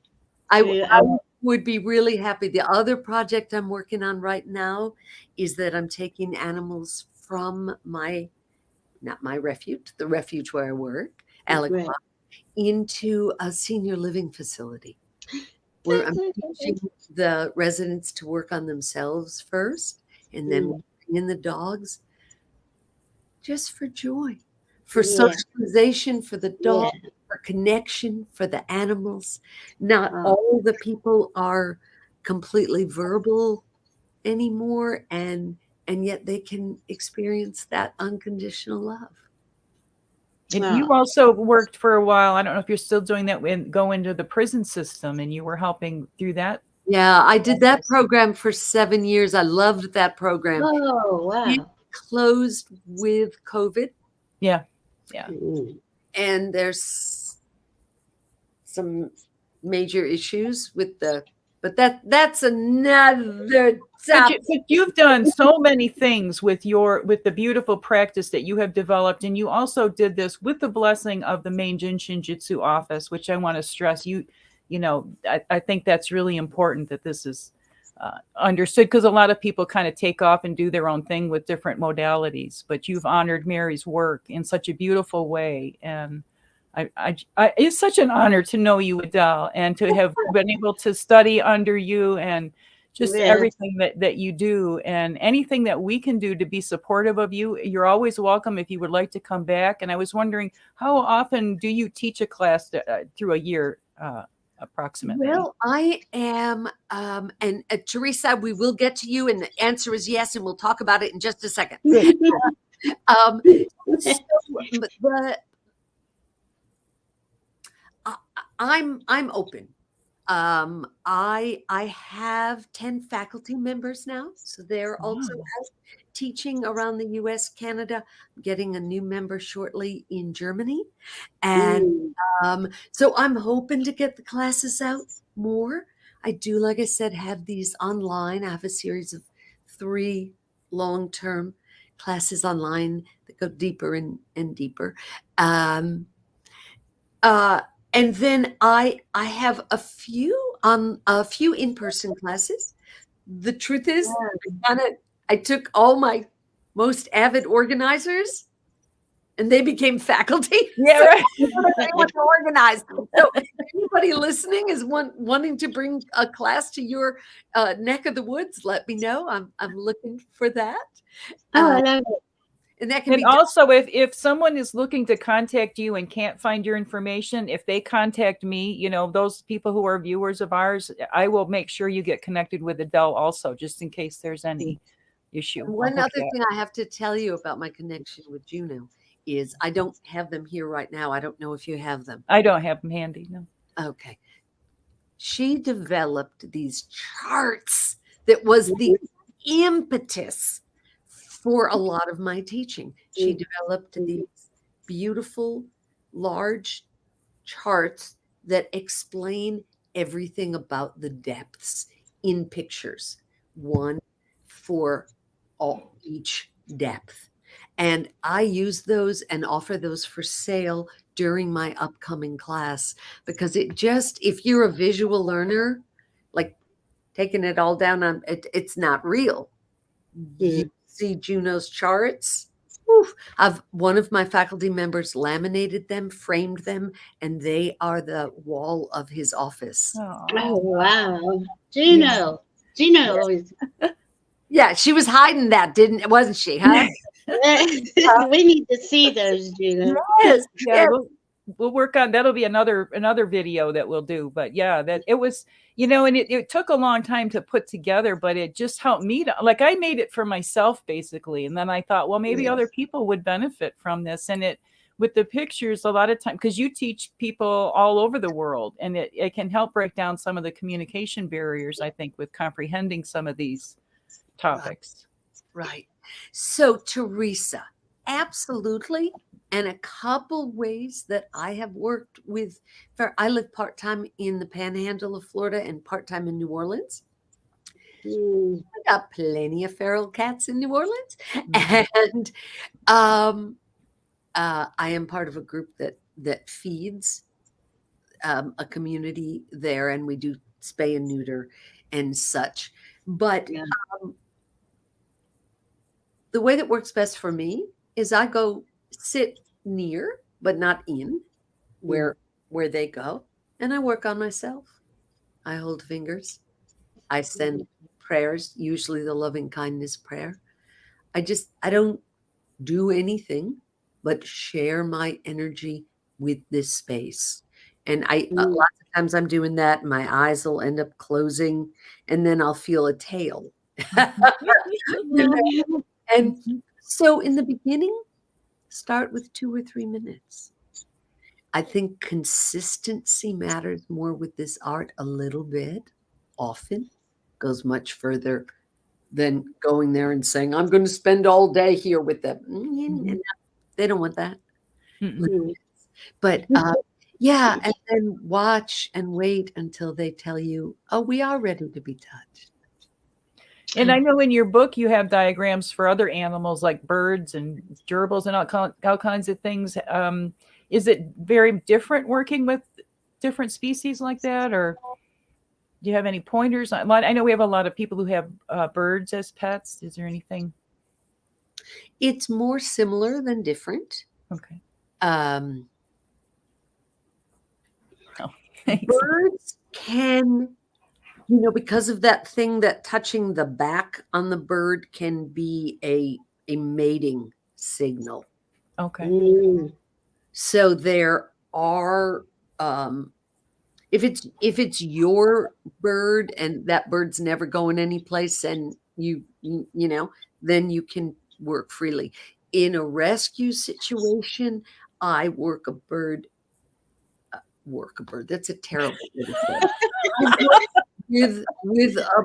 C: I would be really happy. The other project I'm working on right now is that I'm taking animals from not my refuge, the refuge where I work, Alec, into a senior living facility, where I'm teaching the residents to work on themselves first, and then bring in the dogs. just for joy, for
A: Yeah.
C: socialization, for the dog, for connection, for the animals. Not all the people are completely verbal anymore, and yet they can experience that unconditional love.
B: And you also worked for a while. I don't know if you're still doing that when go into the prison system, and you were helping through that.
C: Yeah, I did that program for 7 years. I loved that program.
A: Oh, wow.
C: It closed with COVID.
B: Yeah.
C: And there's some major issues with but that's another topic.
B: But you've done so many things with the beautiful practice that you have developed, and you also did this with the blessing of the main Jin Shin Jyutsu office, which I want to stress. I think that's really important that this is understood, because a lot of people kind of take off and do their own thing with different modalities, but you've honored Mary's work in such a beautiful way. And it's such an honor to know you, Adele, and to have been able to study under you, and just everything that you do, and anything that we can do to be supportive of you. You're always welcome if you would like to come back. And I was wondering, how often do you teach a class through a year? Approximately?
C: Well, I am, and Teresa, we will get to you, and the answer is yes, and we'll talk about it in just a second. I'm open. I have 10 faculty members now, so they're also out teaching around the US, Canada. I'm getting a new member shortly in Germany. And so I'm hoping to get the classes out more. I do, like I said, have these online. I have a series of 3 long-term classes online that go deeper and deeper. And then I have a few in-person classes. The truth is, I took all my most avid organizers, and they became faculty.
B: Yeah, right.
C: They want to organize. So if anybody listening is wanting to bring a class to your neck of the woods, let me know. I'm looking for that.
A: I love it.
C: And that can
B: and
C: be
B: also, if someone is looking to contact you and can't find your information, if they contact me, those people who are viewers of ours, I will make sure you get connected with Adele also, just in case there's any issue.
C: One other thing I have to tell you about my connection with Juno is I don't have them here right now. I don't know if you have them.
B: I don't have them handy, no.
C: Okay. She developed these charts that was the impetus for a lot of my teaching. She developed these beautiful, large charts that explain everything about the depths in pictures, one for each depth. And I use those and offer those for sale during my upcoming class, because if you're a visual learner, like taking it all down on it's not real. You see Juno's charts. One of my faculty members laminated them, framed them, and they are the wall of his office.
A: Oh, wow. Juno. Juno always.
C: Yeah, she was hiding that, wasn't she? Huh?
A: We need to see those, Juno.
C: Yes.
B: Yeah, we'll work on that'll be another video that we'll do. But yeah, that it was, and it took a long time to put together, but it just helped me I made it for myself basically, and then I thought, well, maybe other people would benefit from this. And with the pictures, a lot of time, because you teach people all over the world, and it can help break down some of the communication barriers, I think, with comprehending some of these topics.
C: Right. So, Teresa, absolutely. And a couple ways that I have worked with, I live part-time in the Panhandle of Florida and part-time in New Orleans. I got plenty of feral cats in New Orleans. And I am part of a group that feeds a community there, and we do spay and neuter and such. But the way that works best for me is I go sit near, but not in, where they go, and I work on myself. I hold fingers. I send prayers, usually the loving kindness prayer. I don't do anything but share my energy with this space. And lots of times I'm doing that, and my eyes will end up closing, and then I'll feel a tail. And so in the beginning, start with 2 or 3 minutes. I think consistency matters more with this art a little bit. Often goes much further than going there and saying, I'm going to spend all day here with them. They don't want that. But yeah, and then watch and wait until they tell you, oh, we are ready to be touched.
B: And I know in your book you have diagrams for other animals like birds and gerbils and all kinds of things. Is it very different working with different species like that, or do you have any pointers? I know we have a lot of people who have birds as pets. Is there anything?
C: It's more similar than different.
B: Okay.
C: Birds can, because of that thing that touching the back on the bird can be a mating signal.
B: Okay.
C: So there are, if it's your bird and that bird's never going anyplace, and you then you can work freely. In a rescue situation, I work a bird. That's a terrible way to say it. with a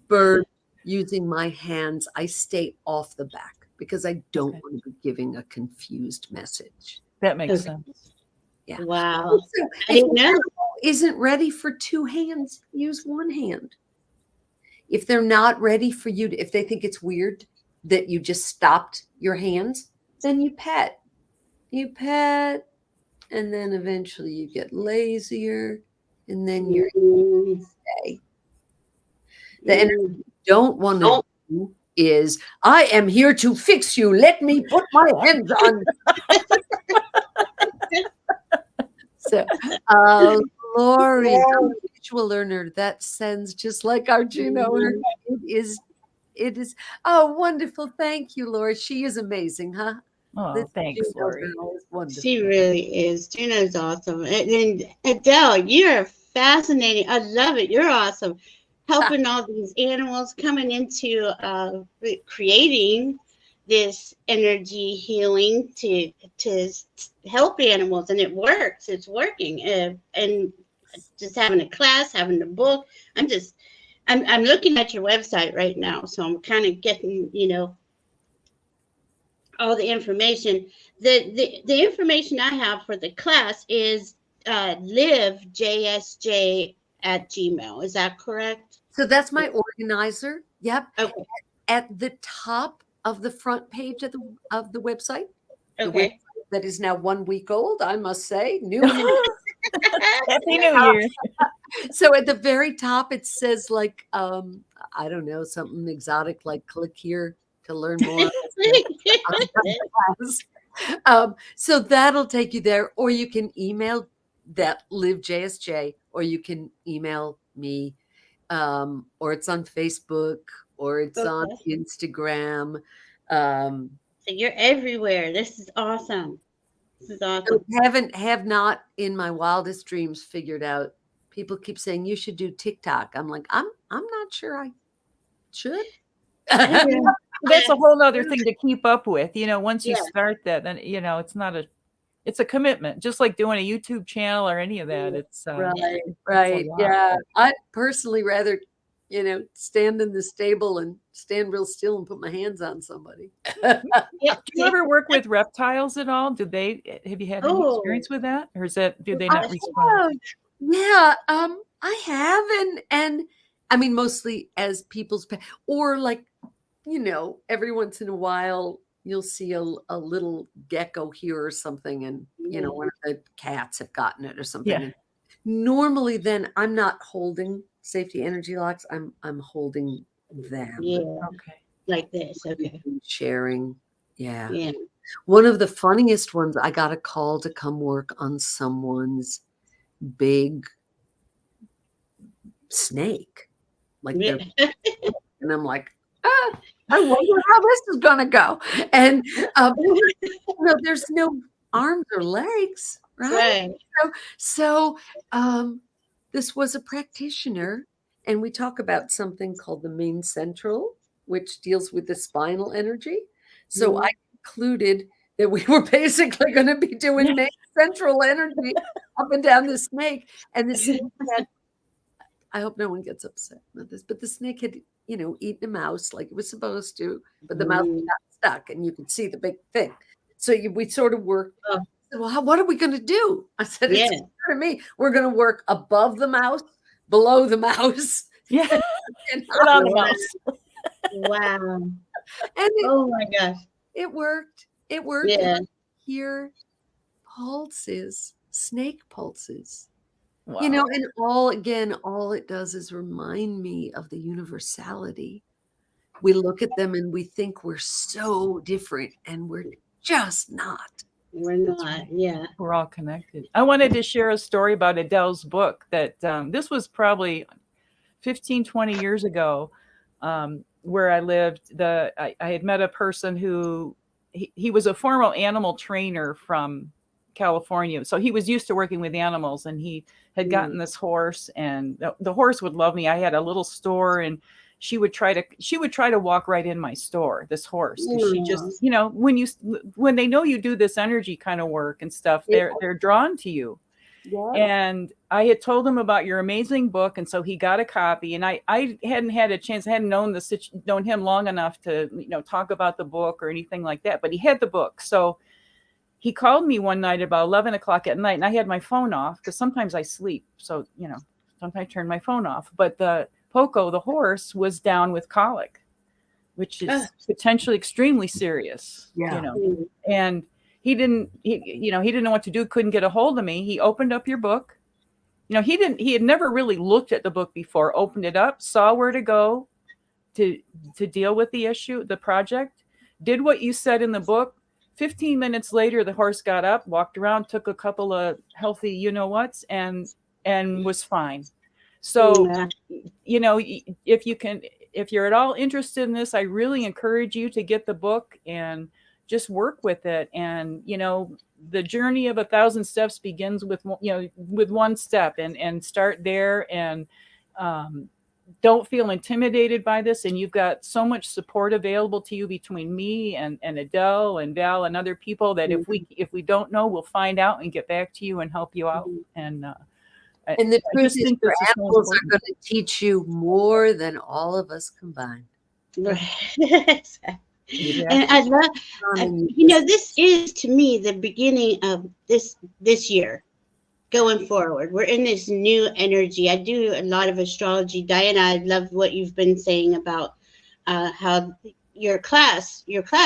C: bird using my hands, I stay off the back because I don't want to be giving a confused message.
B: That makes sense.
C: Yeah.
A: Wow.
C: So, if an animal isn't ready for 2 hands, use 1 hand. If they're not ready for you, if they think it's weird that you just stopped your hands, then you pet. And then eventually you get lazier, and then you're stay. The energy you don't want to do is, I am here to fix you. Let me put my hands on. So, Lori, I'm a visual learner. That sends just like our Juno. It is. Oh, wonderful. Thank you, Lori. She is amazing, huh?
B: Oh, thanks, Lori.
A: She really is. Juno's awesome. And Adele, you're fascinating. I love it. You're awesome. Helping all these animals, coming into creating this energy healing to help animals, and it works. It's working. And just having a class, having a book. I'm looking at your website right now, so I'm kind of getting, all the information. The information I have for the class is livejsj@gmail. Is that correct?
C: So that's my organizer. Yep.
A: Okay.
C: At the top of the front page of the website.
A: Okay.
C: The website that is now 1 week old, I must say. New.
B: Happy New Year.
C: So at the very top, it says like, I don't know, something exotic like click here to learn more. So that'll take you there, or you can email that livejsj, or you can email me, or it's on Facebook, or it's on Instagram.
A: So you're everywhere. This is awesome. This is awesome.
C: Have not in my wildest dreams figured out. People keep saying you should do TikTok. I'm like, I'm not sure I should.
B: That's a whole other thing to keep up with. Once you start that, then it's a commitment, just like doing a YouTube channel or any of that. It's
C: right. Yeah. I'd personally rather, stand in the stable and stand real still and put my hands on somebody.
B: Do you ever work with reptiles at all? Have you had any experience with that? Or do they not respond?
C: Yeah. I have. And I mean, mostly as people's pet, or like, every once in a while you'll see a little gecko here or something, and one of the cats have gotten it or something.
B: Yeah.
C: And normally then I'm not holding safety energy locks. I'm holding them.
A: Yeah.
B: Okay.
A: Like this. Okay.
C: Sharing. Yeah.
A: Yeah.
C: One of the funniest ones, I got a call to come work on someone's big snake. Like and I'm like, I wonder how this is going to go. And there's no arms or legs, right?
A: Right.
C: So this was a practitioner, and we talk about something called the main central, which deals with the spinal energy. So I concluded that we were basically going to be doing main central energy up and down the snake. And the snake had, I hope no one gets upset about this, but the snake had, eaten a mouse like it was supposed to, but the mouse got stuck and you could see the big thing. So we sort of worked. Well, what are we going to do? I said, it's clear to me. We're going to work above the mouse, below the mouse.
B: Yeah.
C: And
B: on the mouse.
A: Wow.
C: And
A: oh my gosh.
C: It worked. It worked.
A: Yeah.
C: Hear pulses, snake pulses.
B: Wow.
C: And all it does is remind me of the universality. We look at them and we think we're so different, and we're just not.
A: We're not. Yeah.
B: We're all connected. I wanted to share a story about Adele's book that this was probably 15, 20 years ago, where I lived. I had met a person who he was a former animal trainer from California. So he was used to working with animals, and he had gotten this horse, and the horse would love me. I had a little store, and she would try to walk right in my store, this horse, because she just, when they know you do this energy kind of work and stuff, they're drawn to you. Yeah. And I had told him about your amazing book, and so he got a copy. And I hadn't had a chance. I hadn't known him long enough to talk about the book or anything like that. But he had the book, so he called me one night about 11 o'clock at night, and I had my phone off because sometimes I sleep. So sometimes I turn my phone off. But the Poco, the horse, was down with colic, which is potentially extremely serious.
C: Yeah.
B: And he didn't know what to do, couldn't get a hold of me. He opened up your book. He had never really looked at the book before, opened it up, saw where to go to deal with the issue, the project, did what you said in the book. 15 minutes later, the horse got up, walked around, took a couple of healthy you-know-whats, and was fine. So, if you're at all interested in this, I really encourage you to get the book and just work with it. And, the journey of 1,000 steps begins with one step, and start there, and don't feel intimidated by this. And you've got so much support available to you between me and Adele and Val and other people that if we don't know, we'll find out and get back to you and help you out. And
C: the truth is, your animals are going to teach you more than all of us combined.
A: Right. Yeah. And I love, this is to me the beginning of this year going forward. We're in this new energy. I do a lot of astrology. Diana, I love what you've been saying about how your class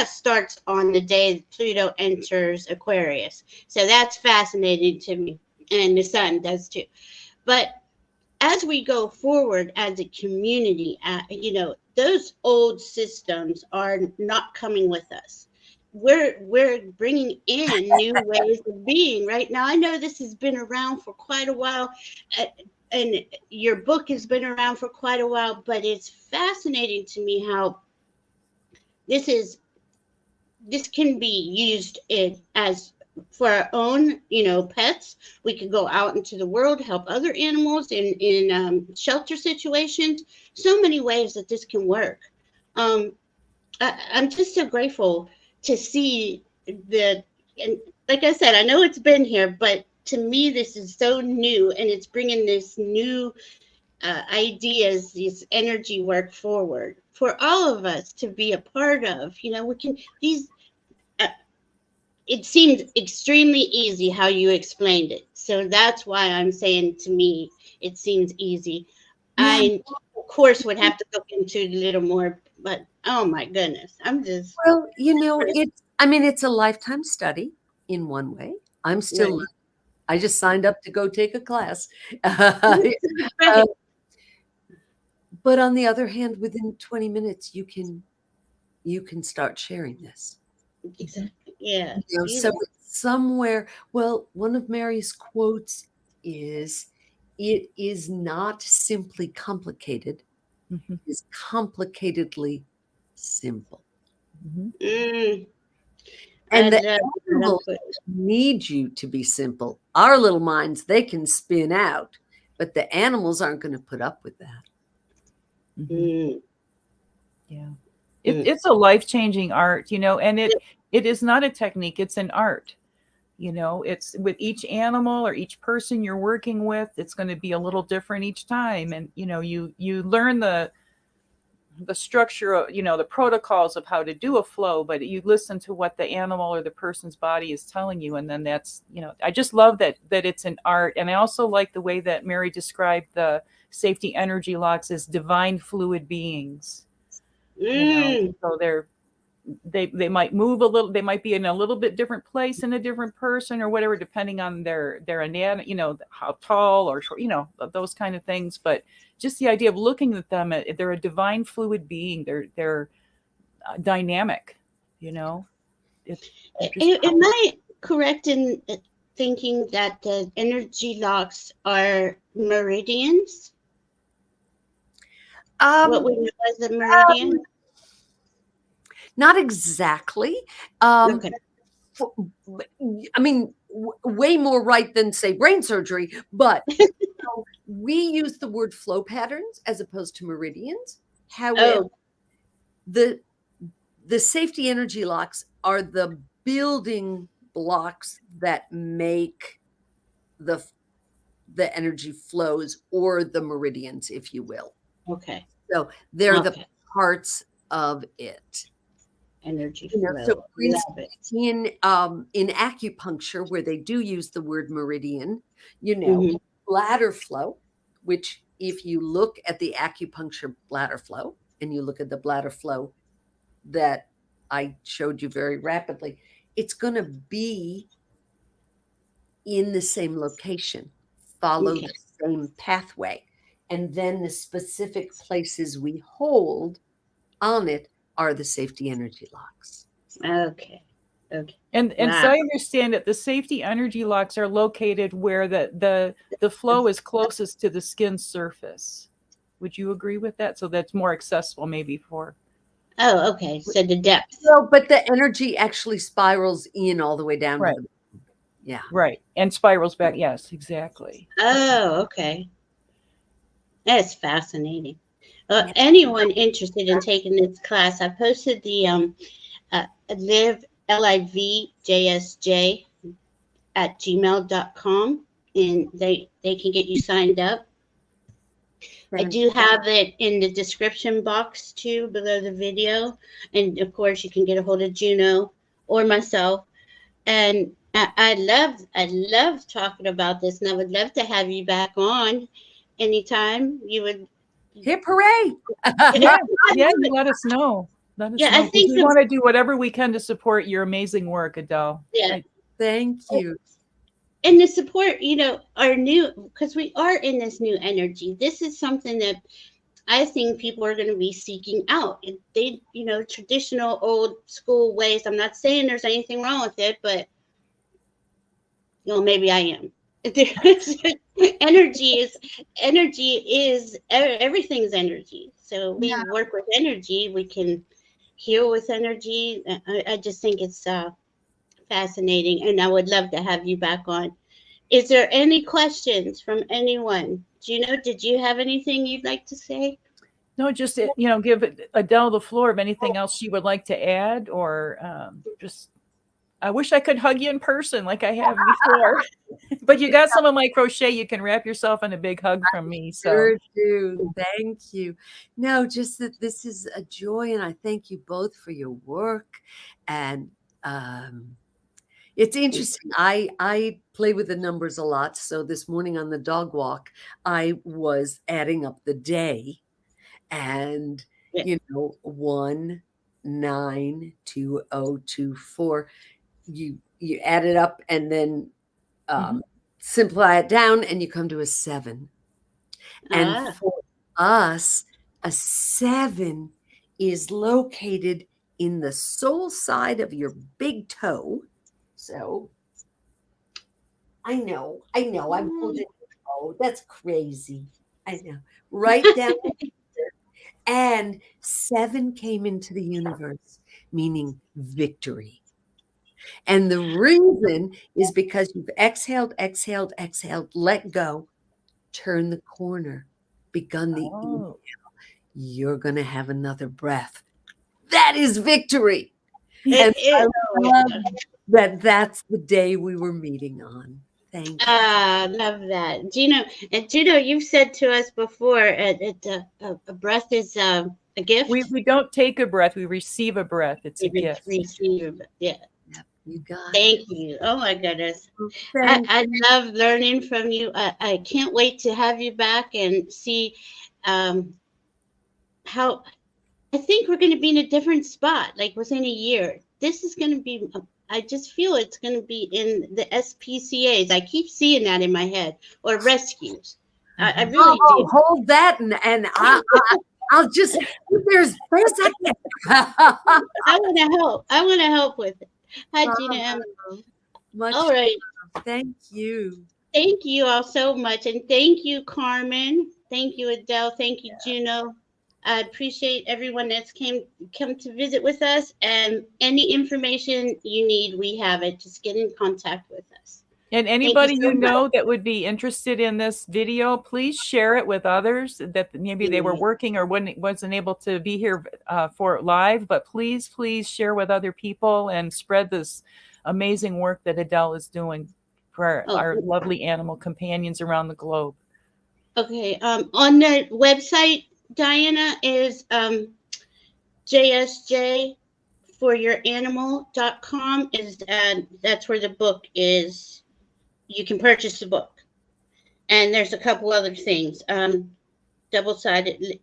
A: starts on the day Pluto enters Aquarius. So that's fascinating to me, and the sun does too. But as we go forward as a community, those old systems are not coming with us. We're bringing in new ways of being right now. I know this has been around for quite a while, and your book has been around for quite a while, but it's fascinating to me how this can be used as for our own, pets. We could go out into the world, help other animals in shelter situations. So many ways that this can work. I'm just so grateful to see and like I said, I know it's been here, but to me, this is so new, and it's bringing this new ideas, this energy work forward for all of us to be a part of. It seemed extremely easy how you explained it. So that's why I'm saying, to me, it seems easy. Yeah. I, of course, would have to look into it a little more, but oh my goodness, I'm just... Well,
C: it's a lifetime study in one way. I'm still... Right. I just signed up to go take a class. Right. But on the other hand, within 20 minutes, you can start sharing this.
A: Exactly. Yeah.
C: So somewhere, one of Mary's quotes is, "It is not simply complicated, it's complicatedly simple.
A: Mm,
C: And
A: I
C: the
A: love that.
C: animals need you to be simple. Our little minds, they can spin out, but the animals aren't going to put up with that.
A: Mm,
B: Yeah. It's a life-changing art, and it is not a technique, it's an art. It's with each animal or each person you're working with, it's going to be a little different each time. And, you learn the structure of, the protocols of how to do a flow, but you listen to what the animal or the person's body is telling you. And then that's, I just love that it's an art. And I also like the way that Mary described the safety energy locks as divine fluid beings. So they might move a little, they might be in a little bit different place in a different person or whatever, depending on their anatomy, how tall or short, those kind of things. But just the idea of looking at them, they're a divine fluid being. They're dynamic,
A: Am I correct in thinking that the energy locks are meridians? What we know as a meridian?
C: Not exactly.
A: Okay.
C: I mean, way more right than, say, brain surgery, but we use the word flow patterns as opposed to meridians. However, the safety energy locks are the building blocks that make the energy flows, or the meridians, if you will.
A: Okay.
C: So they're the parts of it.
A: Energy flow.
C: So for instance, in acupuncture, where they do use the word meridian, bladder flow, which if you look at the acupuncture bladder flow and you look at the bladder flow that I showed you very rapidly, it's going to be in the same location, follow the same pathway. And then the specific places we hold on it are the safety energy locks.
A: Okay.
B: And so I understand that the safety energy locks are located where the flow is closest to the skin surface. Would you agree with that? So that's more accessible maybe for.
A: Oh, okay. So the depth.
C: So, but the energy actually spirals in all the way down to the. Yeah.
B: Right. And spirals back. Yes, exactly.
A: Oh, okay. That's fascinating. Anyone interested in taking this class, I posted the LIVJSJ at gmail.com, and they can get you signed up. I do have it in the description box too, below the video. And of course you can get a hold of Juno or myself. And I love talking about this, and I would love to have you back on anytime you would.
C: Hip hooray!
B: Yeah, let us know. Let us know.
A: I think
B: we want to do whatever we can to support your amazing work, Adele.
A: Yeah.
C: Thank you.
A: And the support, our new, because we are in this new energy. This is something that I think people are going to be seeking out. They, traditional old school ways. I'm not saying there's anything wrong with it, but maybe I am. Energy is everything's energy. So we work with energy. We can heal with energy. I just think it's fascinating, and I would love to have you back on. Is there any questions from anyone? Juno, did you have anything you'd like to say?
B: No, just give Adele the floor of anything else she would like to add, or just. I wish I could hug you in person like I have before, but you got some of my crochet. You can wrap yourself in a big hug from me. So
C: sure do. Thank you. No, just that this is a joy, and I thank you both for your work. And it's interesting. I play with the numbers a lot. So this morning on the dog walk, I was adding up the day, and 192024. You add it up and then simplify it down, and you come to a 7. And for us, a 7 is located in the sole side of your big toe. So I know. I pulled it. Oh, that's crazy. I know. Right down here. And 7 came into the universe, meaning victory. And the reason is because you've exhaled, exhaled, exhaled, let go, turn the corner, begun the inhale. You're going to have another breath. That is victory. And I love that that's the day we were meeting on. Thank you.
A: Love that. Juno, and Juno, you've said to us before, a breath is a gift.
B: We don't take a breath, we receive a breath. It's a gift.
A: Receive, yeah.
C: Yep, you got
A: Thank you. Oh my goodness.
C: it.
A: I love learning from you. I can't wait to have you back and see how I think we're going to be in a different spot, like within a year. This is going to be, I just feel it's going to be in the SPCAs. I keep seeing that in my head, or rescues. I really do.
C: Hold that, and I'll just, there's a second.
A: I want to help. I want to help with it. Hi, Gina. All right.
C: Thank you.
A: Thank you all so much. And thank you, Carmen. Thank you, Adele. Thank you, Juno. I appreciate everyone that's come to visit with us. And any information you need, we have it. Just get in contact with us.
B: And anybody you know that would be interested in this video, please share it with others that maybe they were working or wasn't able to be here for live. But please share with other people and spread this amazing work that Adele is doing for our lovely animal companions around the globe.
A: Okay. On the website, Diana, is JSJforyouranimal.com. That's where the book is. You can purchase the book. And there's a couple other things. Double-sided.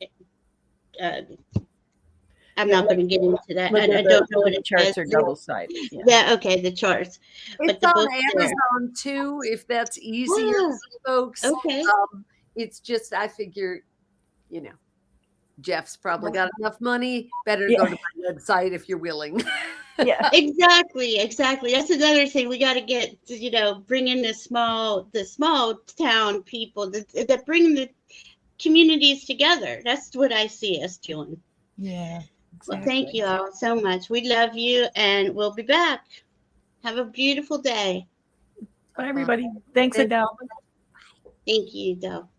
A: I'm not going to get into that. I don't know what
B: the charts are double-sided.
A: Yeah, okay, the charts.
C: It's
A: but
C: on Amazon too, if that's easier for folks.
A: Okay.
C: It's just, I figure, Jeff's probably got enough money. Better go to my website if you're willing.
B: Yeah,
A: exactly. That's another thing. We got to get, bring in the small town people that bring the communities together. That's what I see us doing.
B: Yeah.
A: Exactly. Well, thank you all so much. We love you, and we'll be back. Have a beautiful day.
B: Bye, everybody. Thanks, Adele.
A: Thank you, Adele.